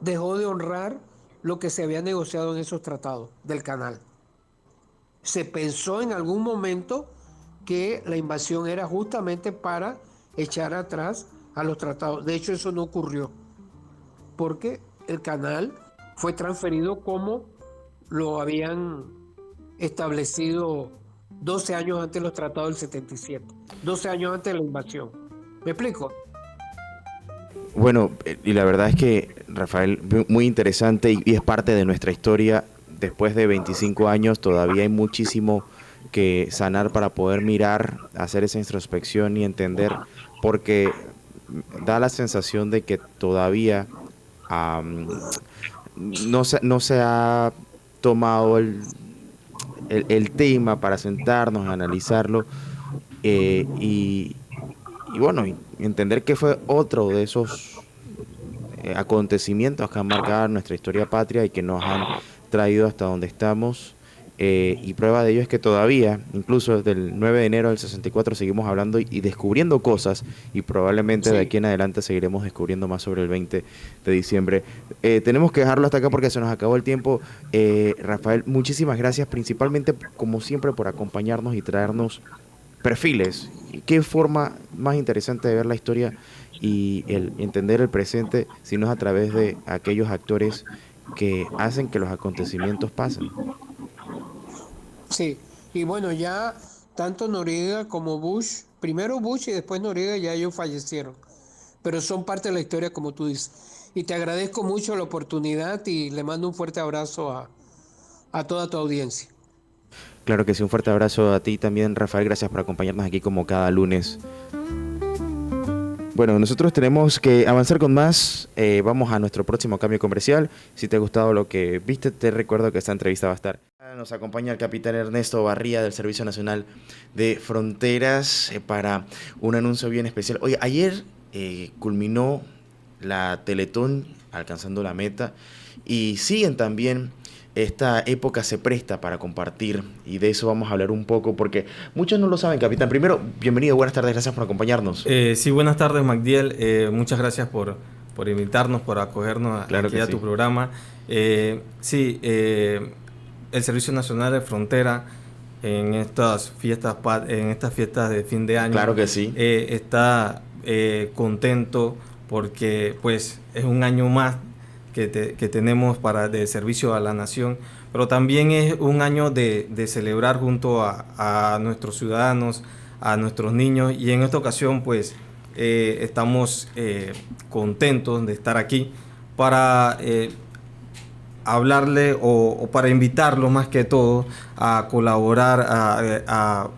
dejó de honrar lo que se había negociado en esos tratados del canal. Se pensó en algún momento que la invasión era justamente para echar atrás a los tratados. De hecho, eso no ocurrió, porque el canal fue transferido como lo habían establecido 12 años antes de los tratados del 77, 12 años antes de la invasión. ¿Me explico? Bueno, y la verdad es que, Rafael, muy interesante y es parte de nuestra historia. Después de 25 años todavía hay muchísimo que sanar para poder mirar, hacer esa introspección y entender, porque da la sensación de que todavía am, no se ha tomado el tema para sentarnos, analizarlo y, bueno, y entender que fue otro de esos acontecimientos que han marcado nuestra historia patria y que nos han traído hasta donde estamos. Y prueba de ello es que todavía, incluso desde el 9 de enero del 64, seguimos hablando y descubriendo cosas, y probablemente de Sí. aquí en adelante seguiremos descubriendo más sobre el 20 de diciembre. Tenemos que dejarlo hasta acá porque se nos acabó el tiempo. Rafael, muchísimas gracias, principalmente como siempre por acompañarnos y traernos perfiles. Qué forma más interesante de ver la historia y el entender el presente, si no es a través de aquellos actores que hacen que los acontecimientos pasen. Sí, y bueno, ya tanto Noriega como Bush, primero Bush y después Noriega, ya ellos fallecieron, pero son parte de la historia como tú dices. Y te agradezco mucho la oportunidad y le mando un fuerte abrazo a toda tu audiencia. Claro que sí, un fuerte abrazo a ti también, Rafael. Gracias por acompañarnos aquí como cada lunes. Bueno, nosotros tenemos que avanzar con más. Vamos a nuestro próximo cambio comercial. Si te ha gustado lo que viste, te recuerdo que esta entrevista va a estar. Nos acompaña el capitán Ernesto Barría del Servicio Nacional de Fronteras para un anuncio bien especial. Oye, ayer culminó la Teletón alcanzando la meta y siguen también. Esta época se presta para compartir y de eso vamos a hablar un poco porque muchos no lo saben, capitán. Primero, bienvenido, buenas tardes, gracias por acompañarnos. Sí, buenas tardes, Magdiel. Muchas gracias por invitarnos, por acogernos Claro aquí que a sí. tu programa. Sí, el Servicio Nacional de Frontera en estas fiestas de fin de año, Claro que sí. está contento porque pues es un año más que tenemos de servicio a la nación, pero también es un año de celebrar junto a nuestros ciudadanos, a nuestros niños, y en esta ocasión pues estamos contentos de estar aquí para hablarle o para invitarlos más que todo a colaborar, a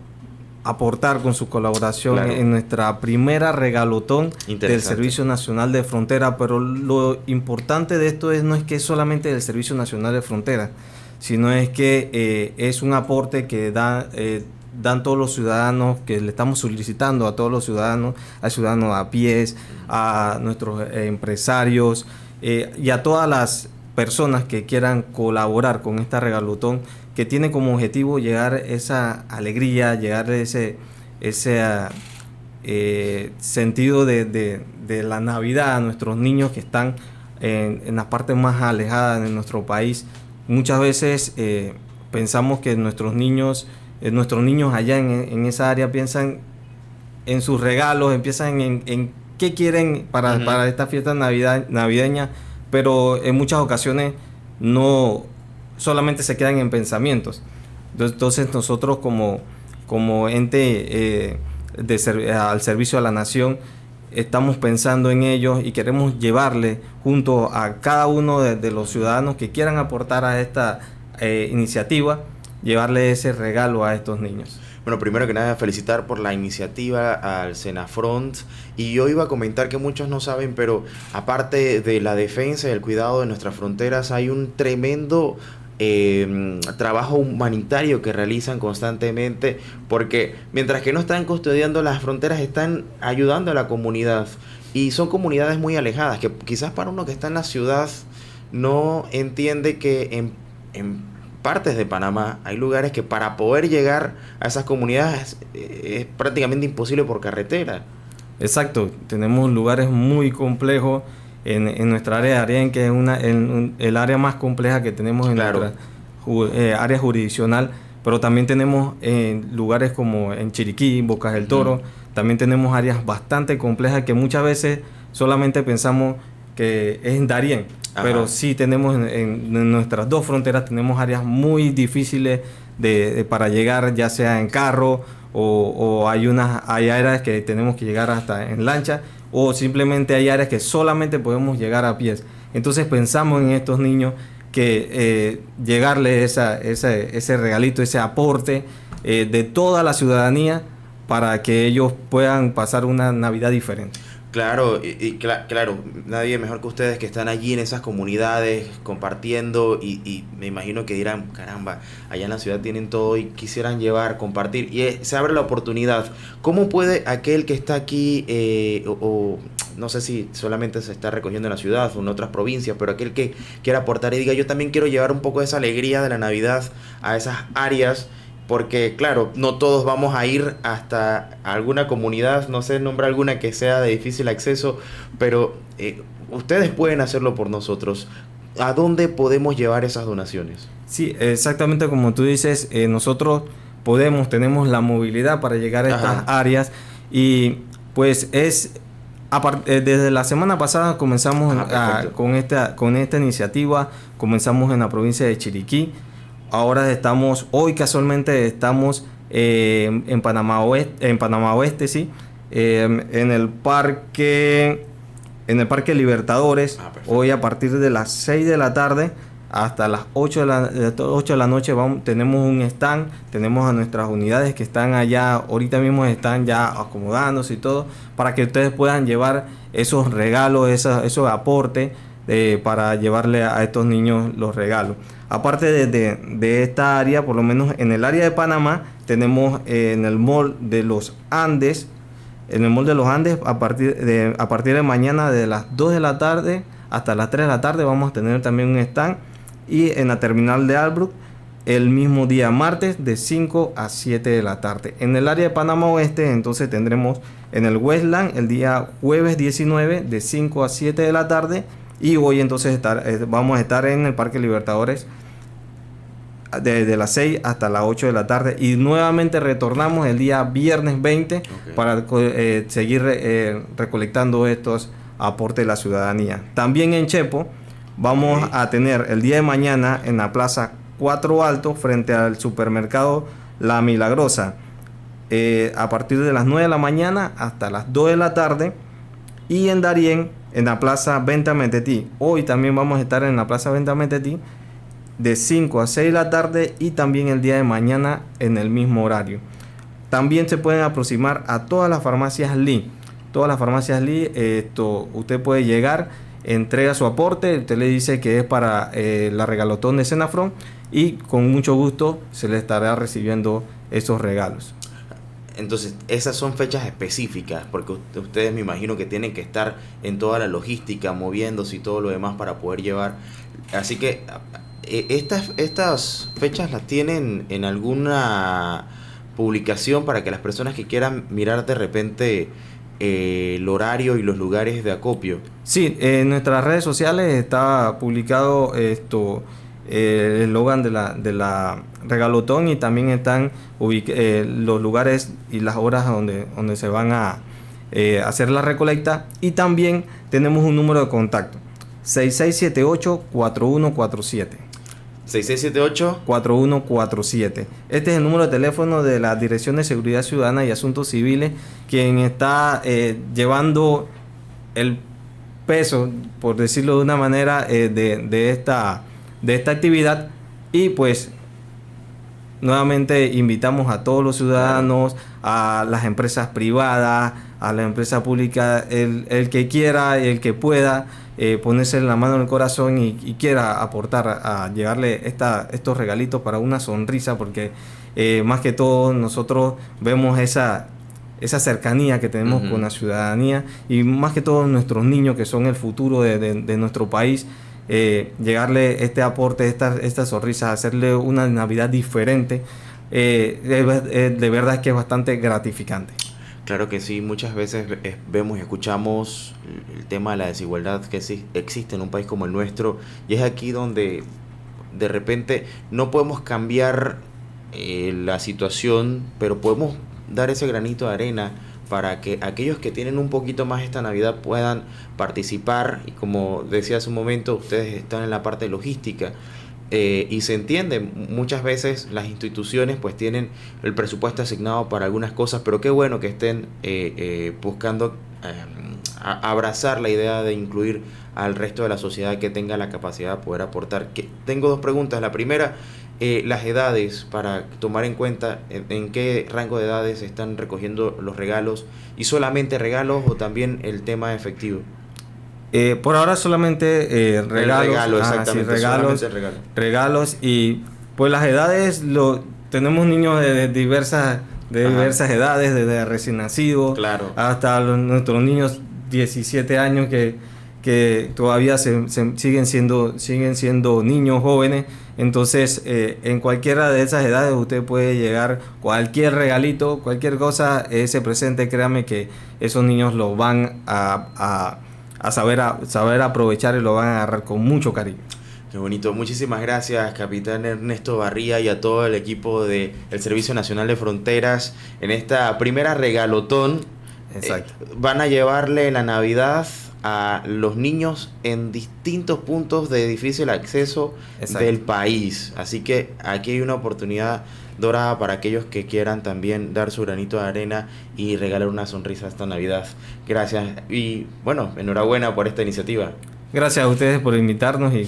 aportar con su colaboración Claro. en nuestra primera regalotón del Servicio Nacional de Frontera. Pero lo importante de esto no es que es solamente del Servicio Nacional de Frontera, sino es que es un aporte que dan todos los ciudadanos, que le estamos solicitando a todos los ciudadanos, a ciudadanos a pies, a nuestros empresarios y a todas las personas que quieran colaborar con esta regalotón, que tiene como objetivo llegar esa alegría, llegar ese sentido de la Navidad a nuestros niños que están en las partes más alejadas de nuestro país. Muchas veces pensamos que nuestros niños allá en esa área piensan en sus regalos, empiezan en qué quieren para esta fiesta navideña, pero en muchas ocasiones no solamente se quedan en pensamientos. Entonces nosotros como ente al servicio a la nación estamos pensando en ellos y queremos llevarle junto a cada uno de los ciudadanos que quieran aportar a esta iniciativa, llevarle ese regalo a estos niños. Bueno, primero que nada, felicitar por la iniciativa al Senafront. Y yo iba a comentar que muchos no saben, pero aparte de la defensa y el cuidado de nuestras fronteras, hay un tremendo trabajo humanitario que realizan constantemente, porque mientras que no están custodiando las fronteras, están ayudando a la comunidad. Y son comunidades muy alejadas, que quizás para uno que está en la ciudad no entiende que en partes de Panamá hay lugares que para poder llegar a esas comunidades es prácticamente imposible por carretera. Exacto, tenemos lugares muy complejos en nuestra área de Darién, que es el área más compleja que tenemos en Claro. nuestra área jurisdiccional, pero también tenemos lugares como en Chiriquí, Bocas del Toro, también tenemos áreas bastante complejas que muchas veces solamente pensamos que es en Darién. Ajá. Pero sí tenemos en nuestras dos fronteras tenemos áreas muy difíciles para llegar, ya sea en carro o hay áreas que tenemos que llegar hasta en lancha, o simplemente hay áreas que solamente podemos llegar a pies. Entonces pensamos en estos niños que llegarles ese regalito, ese aporte de toda la ciudadanía para que ellos puedan pasar una Navidad diferente. Claro, claro, nadie mejor que ustedes que están allí en esas comunidades compartiendo y me imagino que dirán, caramba, allá en la ciudad tienen todo y quisieran llevar, compartir y se abre la oportunidad. ¿Cómo puede aquel que está aquí no sé si solamente se está recogiendo en la ciudad o en otras provincias, pero aquel que quiera aportar y diga, yo también quiero llevar un poco de esa alegría de la Navidad a esas áreas? Porque, claro, no todos vamos a ir hasta alguna comunidad, no sé, nombrar alguna que sea de difícil acceso, pero ustedes pueden hacerlo por nosotros. ¿A dónde podemos llevar esas donaciones? Sí, exactamente como tú dices, nosotros tenemos la movilidad para llegar a estas Ajá. áreas y pues desde la semana pasada comenzamos Perfecto. con esta iniciativa, comenzamos en la provincia de Chiriquí. Hoy casualmente estamos en Panamá Oeste, sí, en en el Parque Libertadores. Perfecto. Hoy a partir de las 6 de la tarde hasta las 8 de la noche tenemos un stand, tenemos a nuestras unidades que están allá, ahorita mismo están ya acomodándose y todo, para que ustedes puedan llevar esos regalos, esos aportes para llevarle a estos niños los regalos. Aparte de esta área, por lo menos en el área de Panamá, tenemos en el Mall de los Andes, a partir de mañana de las 2 de la tarde hasta las 3 de la tarde vamos a tener también un stand, y en la terminal de Albrook el mismo día martes de 5 a 7 de la tarde. En el área de Panamá Oeste entonces tendremos en el Westland el día jueves 19 de 5 a 7 de la tarde, y hoy entonces vamos a estar en el Parque Libertadores desde las 6 hasta las 8 de la tarde, y nuevamente retornamos el día viernes 20 para seguir recolectando estos aportes de la ciudadanía. También en Chepo vamos a tener el día de mañana en la Plaza 4 Alto frente al supermercado La Milagrosa, a partir de las 9 de la mañana hasta las 2 de la tarde, y en Darién en la Plaza Venta Metetí. Hoy también vamos a estar en la Plaza Venta Metetí de 5 a 6 de la tarde, y también el día de mañana en el mismo horario. También se pueden aproximar a todas las farmacias Lee. Usted puede llegar, entrega su aporte, usted le dice que es para la regalotón de Senafrón, y con mucho gusto se le estará recibiendo esos regalos. Entonces, esas son fechas específicas, porque ustedes me imagino que tienen que estar en toda la logística, moviéndose y todo lo demás para poder llevar. Así que estas fechas las tienen en alguna publicación para que las personas que quieran mirar de repente el horario y los lugares de acopio. Sí, en nuestras redes sociales está publicado el eslogan de la regalotón, y también están los lugares y las horas donde se van a hacer la recolecta, y también tenemos un número de contacto: 6678-4147. 6678 4147. Este es el número de teléfono de la Dirección de Seguridad Ciudadana y Asuntos Civiles, quien está llevando el peso, por decirlo de una manera, de esta actividad. Y pues nuevamente invitamos a todos los ciudadanos, a las empresas privadas, a la empresa pública, el que quiera, el que pueda ponerse la mano en el corazón y quiera aportar a llevarle estos regalitos para una sonrisa, porque más que todo nosotros vemos esa cercanía que tenemos con la ciudadanía, y más que todo nuestros niños, que son el futuro de nuestro país. Llegarle este aporte, esta sonrisa, hacerle una Navidad diferente, de verdad que es bastante gratificante. Claro que sí, muchas veces vemos y escuchamos el tema de la desigualdad que existe en un país como el nuestro, y es aquí donde de repente no podemos cambiar la situación, pero podemos dar ese granito de arena para que aquellos que tienen un poquito más esta Navidad puedan participar. Y como decía hace un momento, ustedes están en la parte logística, y se entiende, muchas veces las instituciones pues tienen el presupuesto asignado para algunas cosas, pero qué bueno que estén buscando abrazar la idea de incluir al resto de la sociedad que tenga la capacidad de poder aportar. Tengo dos preguntas. La primera, las edades, para tomar en cuenta en qué rango de edades están recogiendo los regalos, y solamente regalos o también el tema efectivo. Por ahora solamente regalos, El regalo, exactamente, regalos, solamente el regalo. regalos, y pues las edades, tenemos niños de diversas edades, desde recién nacidos Claro. hasta nuestros niños 17 años que todavía siguen siendo niños jóvenes. Entonces, en cualquiera de esas edades usted puede llegar, cualquier regalito, cualquier cosa, ese presente, créame que esos niños lo van a saber aprovechar y lo van a agarrar con mucho cariño. Qué bonito. Muchísimas gracias, capitán Ernesto Barría, y a todo el equipo del Servicio Nacional de Fronteras en esta primera regalotón. Exacto. Van a llevarle la Navidad a los niños en distintos puntos de difícil acceso Exacto. del país. Así que aquí hay una oportunidad dorada para aquellos que quieran también dar su granito de arena y regalar una sonrisa esta Navidad. Gracias y bueno, enhorabuena por esta iniciativa. Gracias a ustedes por invitarnos, y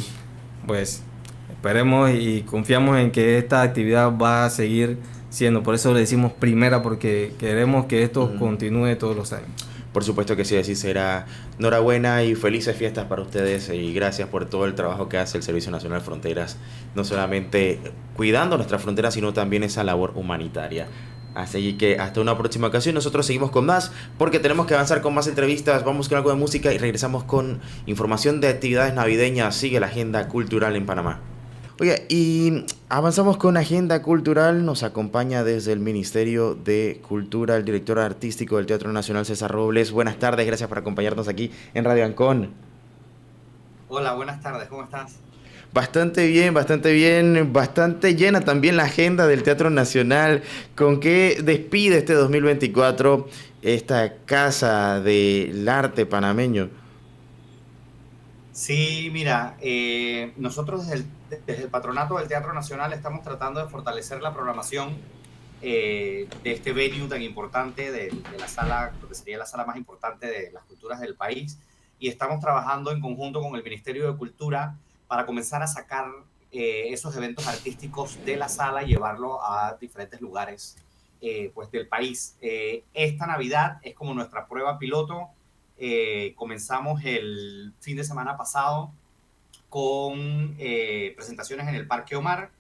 pues esperemos y confiamos en que esta actividad va a seguir siendo. Por eso le decimos primera, porque queremos que esto continúe todos los años. Por supuesto que sí, así será. Enhorabuena y felices fiestas para ustedes, y gracias por todo el trabajo que hace el Servicio Nacional de Fronteras, no solamente cuidando nuestras fronteras, sino también esa labor humanitaria. Así que hasta una próxima ocasión. Nosotros seguimos con más, porque tenemos que avanzar con más entrevistas. Vamos con algo de música y regresamos con información de actividades navideñas. Sigue la agenda cultural en Panamá. Oye, y avanzamos con agenda cultural. Nos acompaña desde el Ministerio de Cultura el director artístico del Teatro Nacional, César Robles. Buenas tardes, gracias por acompañarnos aquí en Radio Ancón. Hola, buenas tardes, ¿cómo estás? Bastante bien, bastante llena también la agenda del Teatro Nacional. ¿Con qué despide este 2024 esta Casa del Arte panameño? Sí, mira, nosotros desde el Patronato del Teatro Nacional estamos tratando de fortalecer la programación de este venue tan importante, de la sala, lo que sería la sala más importante de las culturas del país, y estamos trabajando en conjunto con el Ministerio de Cultura para comenzar a sacar esos eventos artísticos de la sala y llevarlo a diferentes lugares pues del país. Esta Navidad es como nuestra prueba piloto. Comenzamos el fin de semana pasado con presentaciones en el Parque Omar,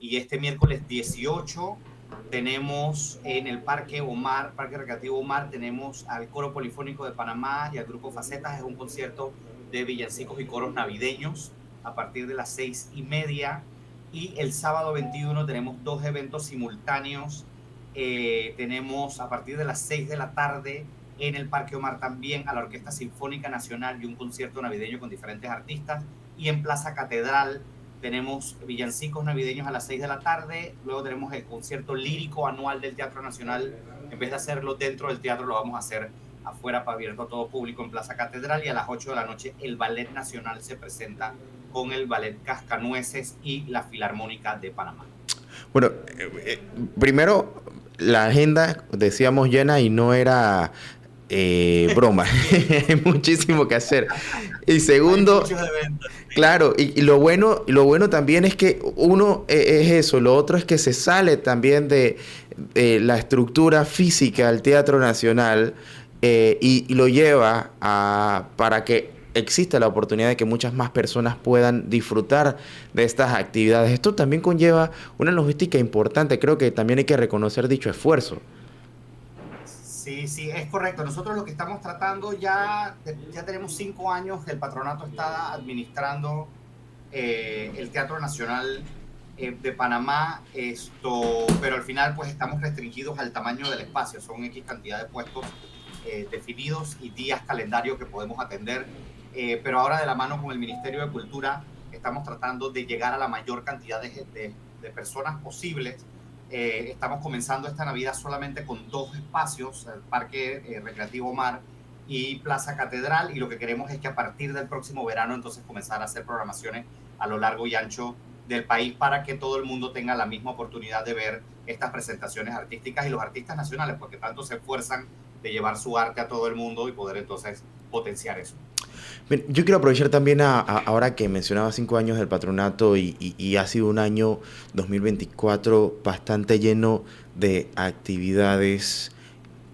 y este miércoles 18 tenemos en el Parque Omar, Parque Recreativo Omar, tenemos al Coro Polifónico de Panamá y al Grupo Facetas. Es un concierto de villancicos y coros navideños a partir de las 6:30, y el sábado 21 tenemos dos eventos simultáneos. Tenemos a partir de las 6 de la tarde en el Parque Omar también a la Orquesta Sinfónica Nacional y un concierto navideño con diferentes artistas, y en Plaza Catedral tenemos villancicos navideños a las 6 de la tarde. Luego tenemos el concierto lírico anual del Teatro Nacional. En vez de hacerlo dentro del teatro, lo vamos a hacer afuera, para abierto a todo público, en Plaza Catedral. Y a las 8 de la noche el Ballet Nacional se presenta con el Ballet Cascanueces y la Filarmónica de Panamá. Bueno, primero, la agenda, decíamos, llena, y no era broma. Hay muchísimo que hacer. Y segundo, claro, y lo bueno también es que uno es eso, lo otro es que se sale también de la estructura física del Teatro Nacional, y lo lleva para que exista la oportunidad de que muchas más personas puedan disfrutar de estas actividades. Esto también conlleva una logística importante. Creo que también hay que reconocer dicho esfuerzo. Sí, es correcto. Nosotros lo que estamos tratando, ya tenemos 5 años que el patronato está administrando el Teatro Nacional de Panamá, pero al final pues estamos restringidos al tamaño del espacio. Son X cantidad de puestos definidos y días calendario que podemos atender, pero ahora de la mano con el Ministerio de Cultura estamos tratando de llegar a la mayor cantidad de personas posibles. Estamos comenzando esta Navidad solamente con 2 espacios, el Parque Recreativo Mar y Plaza Catedral, y lo que queremos es que a partir del próximo verano entonces comenzar a hacer programaciones a lo largo y ancho del país, para que todo el mundo tenga la misma oportunidad de ver estas presentaciones artísticas y los artistas nacionales, porque tanto se esfuerzan de llevar su arte a todo el mundo y poder entonces potenciar eso. Bien, yo quiero aprovechar también ahora que mencionaba 5 años del patronato y ha sido un año 2024 bastante lleno de actividades.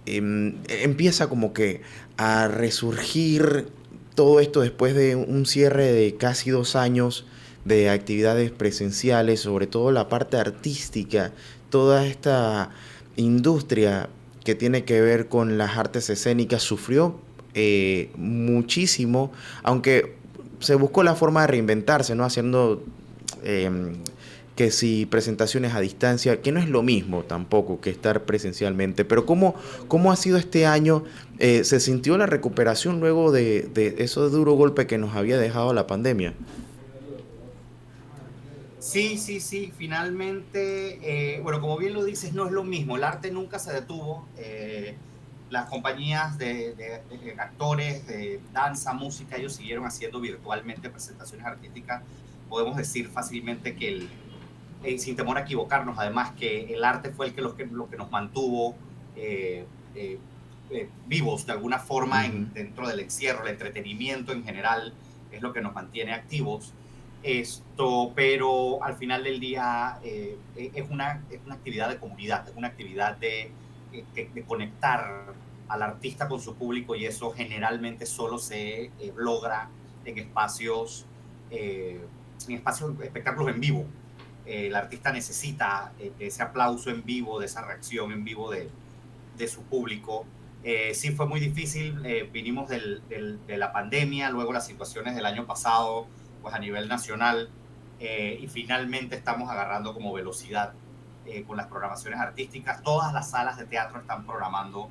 Empieza como que a resurgir todo esto después de un cierre de casi 2 años de actividades presenciales, sobre todo la parte artística, toda esta industria que tiene que ver con las artes escénicas sufrió muchísimo, aunque se buscó la forma de reinventarse, ¿no? Haciendo eh, que si presentaciones a distancia, que no es lo mismo tampoco que estar presencialmente, pero ¿cómo ha sido este año? ¿Se sintió la recuperación luego de ese duro golpe que nos había dejado la pandemia? Sí, sí, sí, finalmente, bueno, como bien lo dices, no es lo mismo, el arte nunca se detuvo, las compañías de actores, de danza, música, ellos siguieron haciendo virtualmente presentaciones artísticas, podemos decir fácilmente que sin temor a equivocarnos, además que el arte fue lo que nos mantuvo eh, eh, vivos de alguna forma Ujú. dentro del encierro, el entretenimiento en general es lo que nos mantiene activos. Pero al final del día es una actividad de comunidad, es una actividad de conectar al artista con su público y eso generalmente solo se logra en eh, espacios, espectáculos en vivo. El artista necesita ese aplauso en vivo, de esa reacción en vivo de su público. Sí fue muy difícil, vinimos de la pandemia, luego las situaciones del año pasado, pues a nivel nacional, y finalmente estamos agarrando como velocidad con las programaciones artísticas. Todas las salas de teatro están programando,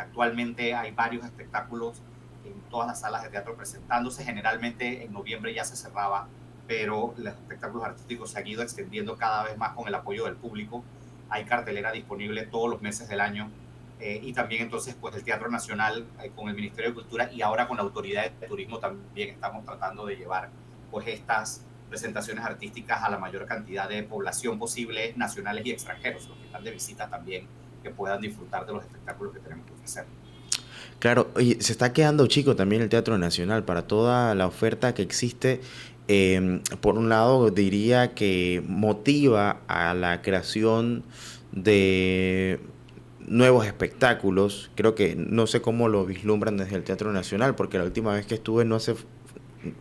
actualmente hay varios espectáculos en todas las salas de teatro presentándose, generalmente en noviembre ya se cerraba, pero los espectáculos artísticos se han ido extendiendo cada vez más con el apoyo del público. Hay cartelera disponible todos los meses del año. Y también entonces pues el Teatro Nacional con el Ministerio de Cultura y ahora con la Autoridad de Turismo también estamos tratando de llevar pues estas presentaciones artísticas a la mayor cantidad de población posible, nacionales y extranjeros, los que están de visita también, que puedan disfrutar de los espectáculos que tenemos que ofrecer. Claro, oye, se está quedando chico también el Teatro Nacional para toda la oferta que existe. Por un lado, diría que motiva a la creación de nuevos espectáculos. Creo que no sé cómo lo vislumbran desde el Teatro Nacional, porque la última vez que estuve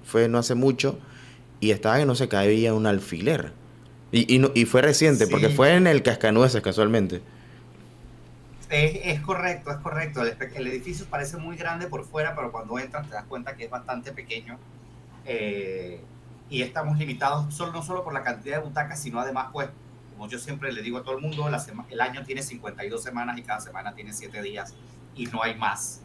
fue no hace mucho y estaba que no se caía un alfiler. Y fue reciente, porque Sí, fue en el Cascanueces casualmente. es correcto, es correcto. El edificio parece muy grande por fuera, pero cuando entras te das cuenta que es bastante pequeño. Eh, y estamos limitados no solo por la cantidad de butacas, sino además, pues, como yo siempre le digo a todo el mundo, el año tiene 52 semanas y cada semana tiene 7 días y no hay más.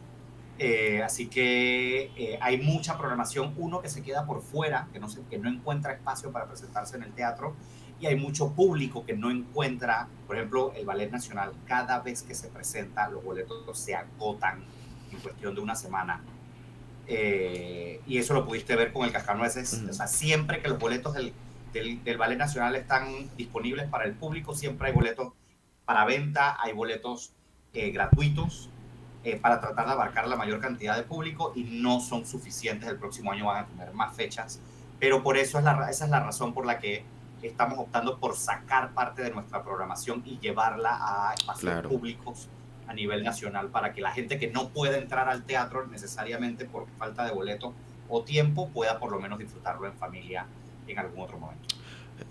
Así que hay mucha programación, uno que se queda por fuera, que no encuentra espacio para presentarse en el teatro, y hay mucho público que no encuentra, por ejemplo, el Ballet Nacional, cada vez que se presenta, los boletos se agotan en cuestión de una semana. Y eso lo pudiste ver con el Cascanueces. O Ujú. sea, siempre que los boletos del Ballet Nacional están disponibles para el público, siempre hay boletos para venta, hay boletos gratuitos para tratar de abarcar la mayor cantidad de público y no son suficientes. El próximo año van a tener más fechas, pero por eso esa es la razón por la que estamos optando por sacar parte de nuestra programación y llevarla a espacios Claro. públicos a nivel nacional para que la gente que no pueda entrar al teatro necesariamente por falta de boleto o tiempo pueda por lo menos disfrutarlo en familia en algún otro momento.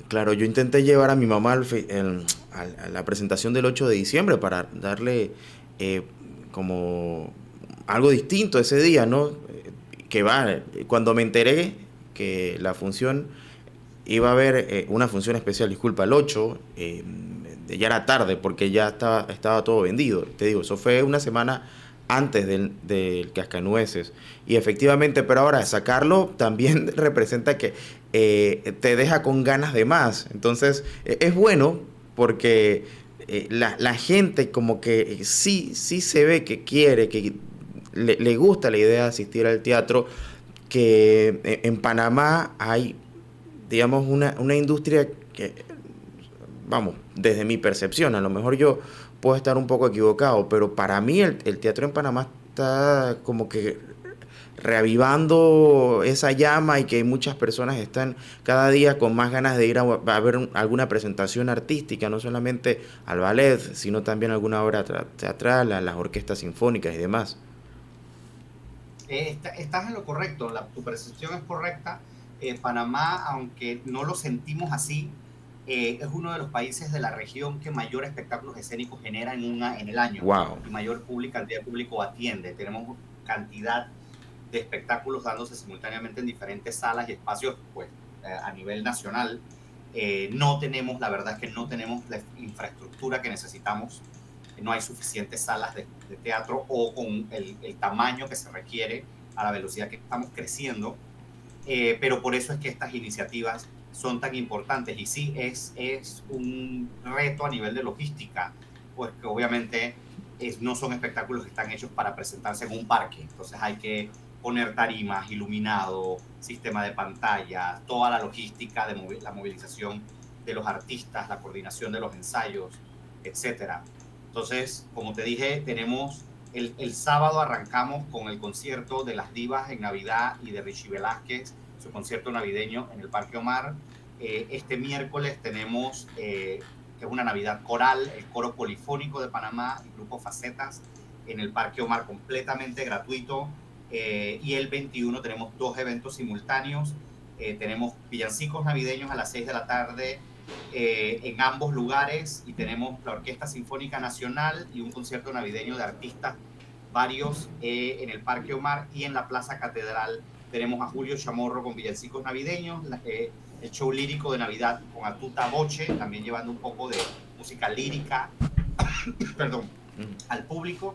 Claro, yo intenté llevar a mi mamá a la presentación del 8 de diciembre para darle eh, como algo distinto ese día, ¿no? Que va, cuando me enteré que la función iba a haber una función especial, disculpa, el 8, ya era tarde porque ya estaba todo vendido. Te digo, eso fue una semana antes del Cascanueces. Y efectivamente, pero ahora sacarlo también representa que te deja con ganas de más. Entonces, es bueno porque la gente como que sí se ve que quiere, que le gusta la idea de asistir al teatro, que en Panamá hay, digamos, una industria que, vamos, desde mi percepción, a lo mejor yo puedo estar un poco equivocado, pero para mí el teatro en Panamá está como que reavivando esa llama y que muchas personas están cada día con más ganas de ir a ver alguna presentación artística, no solamente al ballet, sino también alguna obra teatral, a las orquestas sinfónicas y demás. Estás en lo correcto, tu percepción es correcta. Panamá, aunque no lo sentimos así, es uno de los países de la región que mayor espectáculos escénicos genera en el año. Wow. Y mayor cantidad de público atiende. Tenemos cantidad de espectáculos dándose simultáneamente en diferentes salas y espacios pues, a nivel nacional. La verdad es que no tenemos la infraestructura que necesitamos. No hay suficientes salas de teatro o con el tamaño que se requiere a la velocidad que estamos creciendo. Pero por eso es que estas iniciativas son tan importantes. Y sí, es un reto a nivel de logística, pues que obviamente no son espectáculos que están hechos para presentarse en un parque. Entonces hay que poner tarimas, iluminado, sistema de pantallas, toda la logística de la movilización de los artistas, la coordinación de los ensayos, etcétera. Entonces, como te dije, tenemos el sábado arrancamos con el concierto de las divas en Navidad y de Richie Velázquez, su concierto navideño en el Parque Omar. Este miércoles tenemos que es una Navidad coral, el Coro Polifónico de Panamá, el grupo Facetas, en el Parque Omar, completamente gratuito. Y el 21 tenemos 2 eventos simultáneos. Tenemos villancicos navideños a las 6 de la tarde en ambos lugares, y tenemos la Orquesta Sinfónica Nacional y un concierto navideño de artistas varios en el Parque Omar. Y en la Plaza Catedral tenemos a Julio Chamorro con villancicos navideños, el show lírico de Navidad con Atuta Boche, también llevando un poco de música lírica perdón, al público,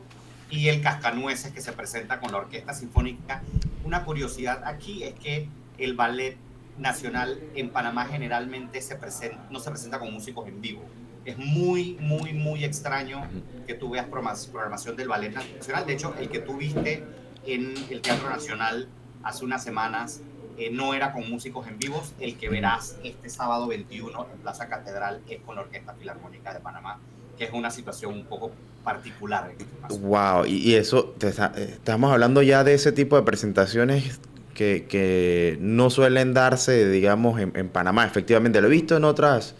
y el Cascanueces, que se presenta con la Orquesta Sinfónica. Una curiosidad aquí es que el ballet nacional en Panamá generalmente no se presenta con músicos en vivo. Es muy, muy, muy extraño que tú veas programación del ballet nacional. De hecho, el que tú viste en el Teatro Nacional hace unas semanas no era con músicos en vivos. El que verás este sábado 21 en Plaza Catedral es con la Orquesta Filarmónica de Panamá, que es una situación un poco particular en este caso. Wow, y eso, estamos hablando ya de ese tipo de presentaciones que no suelen darse, digamos, en Panamá. Efectivamente, lo he visto en otras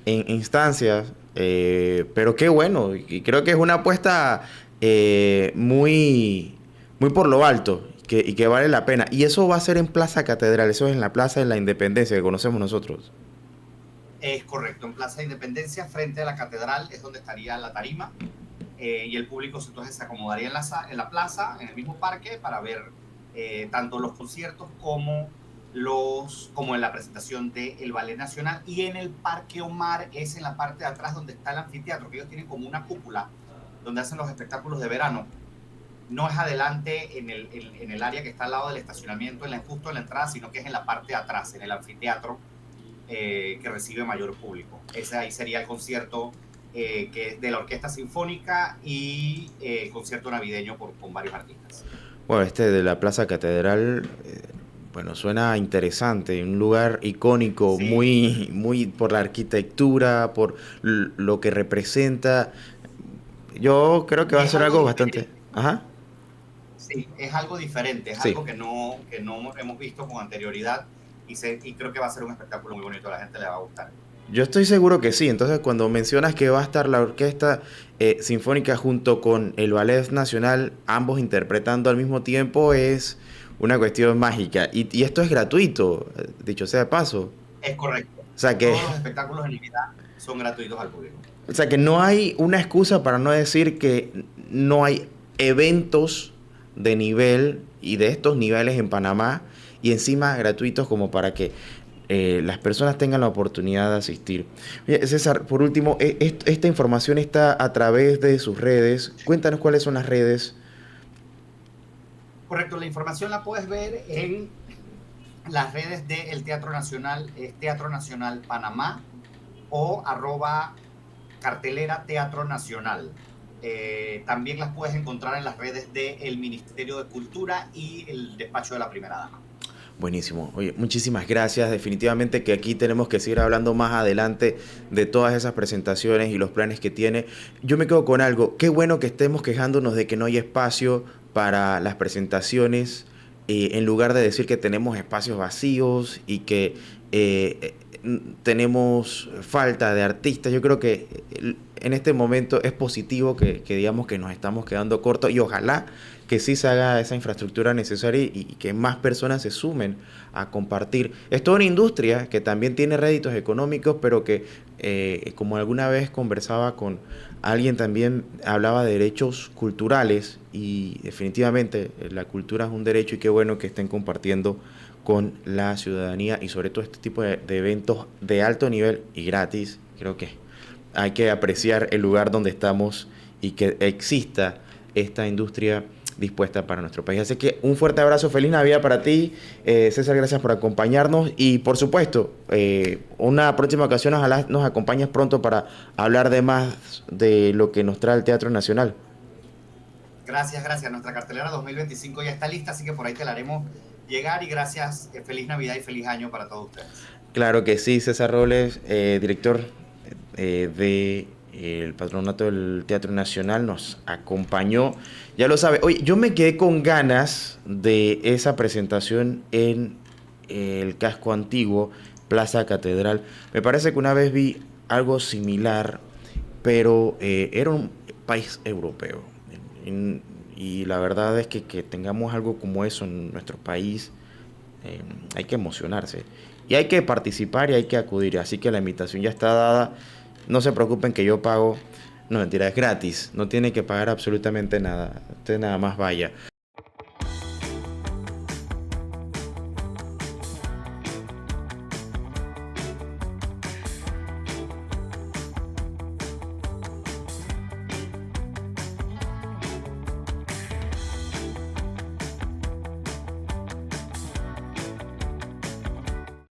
instancias, pero qué bueno, y creo que es una apuesta muy, muy por lo alto, y que vale la pena. Y eso va a ser en Plaza Catedral, eso es en la Plaza de la Independencia que conocemos nosotros. Es correcto, en Plaza Independencia, frente a la catedral, es donde estaría la tarima, y el público entonces se acomodaría en la plaza, en el mismo parque, para ver tanto los conciertos como en la presentación del Ballet Nacional. Y en el Parque Omar es en la parte de atrás donde está el anfiteatro, que ellos tienen como una cúpula donde hacen los espectáculos de verano. No es adelante en el área que está al lado del estacionamiento, justo en la entrada, sino que es en la parte de atrás, en el anfiteatro, que recibe mayor público. Ese ahí sería el concierto que es de la Orquesta Sinfónica y el concierto navideño con varios artistas. Bueno, este de la Plaza Catedral, bueno, suena interesante, un lugar icónico, sí, muy, muy por la arquitectura, por lo que representa. Yo creo que va a ser algo bastante... Ajá. Sí, es algo diferente, es algo que no hemos visto con anterioridad, y creo que va a ser un espectáculo muy bonito, a la gente le va a gustar. Yo estoy seguro que sí. Entonces, cuando mencionas que va a estar la Orquesta Sinfónica junto con el Ballet Nacional, ambos interpretando al mismo tiempo, es una cuestión mágica. Y esto es gratuito, dicho sea de paso. Es correcto. O sea que, todos los espectáculos en Navidad son gratuitos al público. O sea que no hay una excusa para no decir que no hay eventos de nivel y de estos niveles en Panamá, y encima gratuitos, como para que las personas tengan la oportunidad de asistir. César, por último, esta información está a través de sus redes. Cuéntanos cuáles son las redes. Correcto, la información la puedes ver en las redes del Teatro Nacional, Teatro Nacional Panamá, o @cartelera Teatro Nacional. También las puedes encontrar en las redes del Ministerio de Cultura y el despacho de la Primera Dama. Buenísimo. Oye, muchísimas gracias. Definitivamente que aquí tenemos que seguir hablando más adelante de todas esas presentaciones y los planes que tiene. Yo me quedo con algo. Qué bueno que estemos quejándonos de que no hay espacio para las presentaciones en lugar de decir que tenemos espacios vacíos y que tenemos falta de artistas, yo creo que en este momento es positivo que digamos que nos estamos quedando cortos, y ojalá que sí se haga esa infraestructura necesaria y que más personas se sumen a compartir. Es toda una industria que también tiene réditos económicos, pero que como alguna vez conversaba con alguien, también hablaba de derechos culturales, y definitivamente la cultura es un derecho, y qué bueno que estén compartiendo con la ciudadanía, y sobre todo este tipo de eventos de alto nivel y gratis. Creo que hay que apreciar el lugar donde estamos y que exista esta industria dispuesta para nuestro país. Así que un fuerte abrazo, feliz Navidad para ti, César, gracias por acompañarnos, y por supuesto, una próxima ocasión ojalá nos acompañes pronto para hablar de más de lo que nos trae el Teatro Nacional. Gracias. Nuestra cartelera 2025 ya está lista, así que por ahí te la haremos llegar, y gracias, feliz Navidad y feliz año para todos ustedes. Claro que sí, César Robles, director de el Patronato del Teatro Nacional, nos acompañó, ya lo sabe. Oye, yo me quedé con ganas de esa presentación en el casco antiguo, Plaza Catedral. Me parece que una vez vi algo similar, pero era un país europeo. Y la verdad es que tengamos algo como eso en nuestro país, hay que emocionarse. Y hay que participar y hay que acudir. Así que la invitación ya está dada. No se preocupen que yo pago. No, mentira, es gratis. No tiene que pagar absolutamente nada. Usted nada más vaya.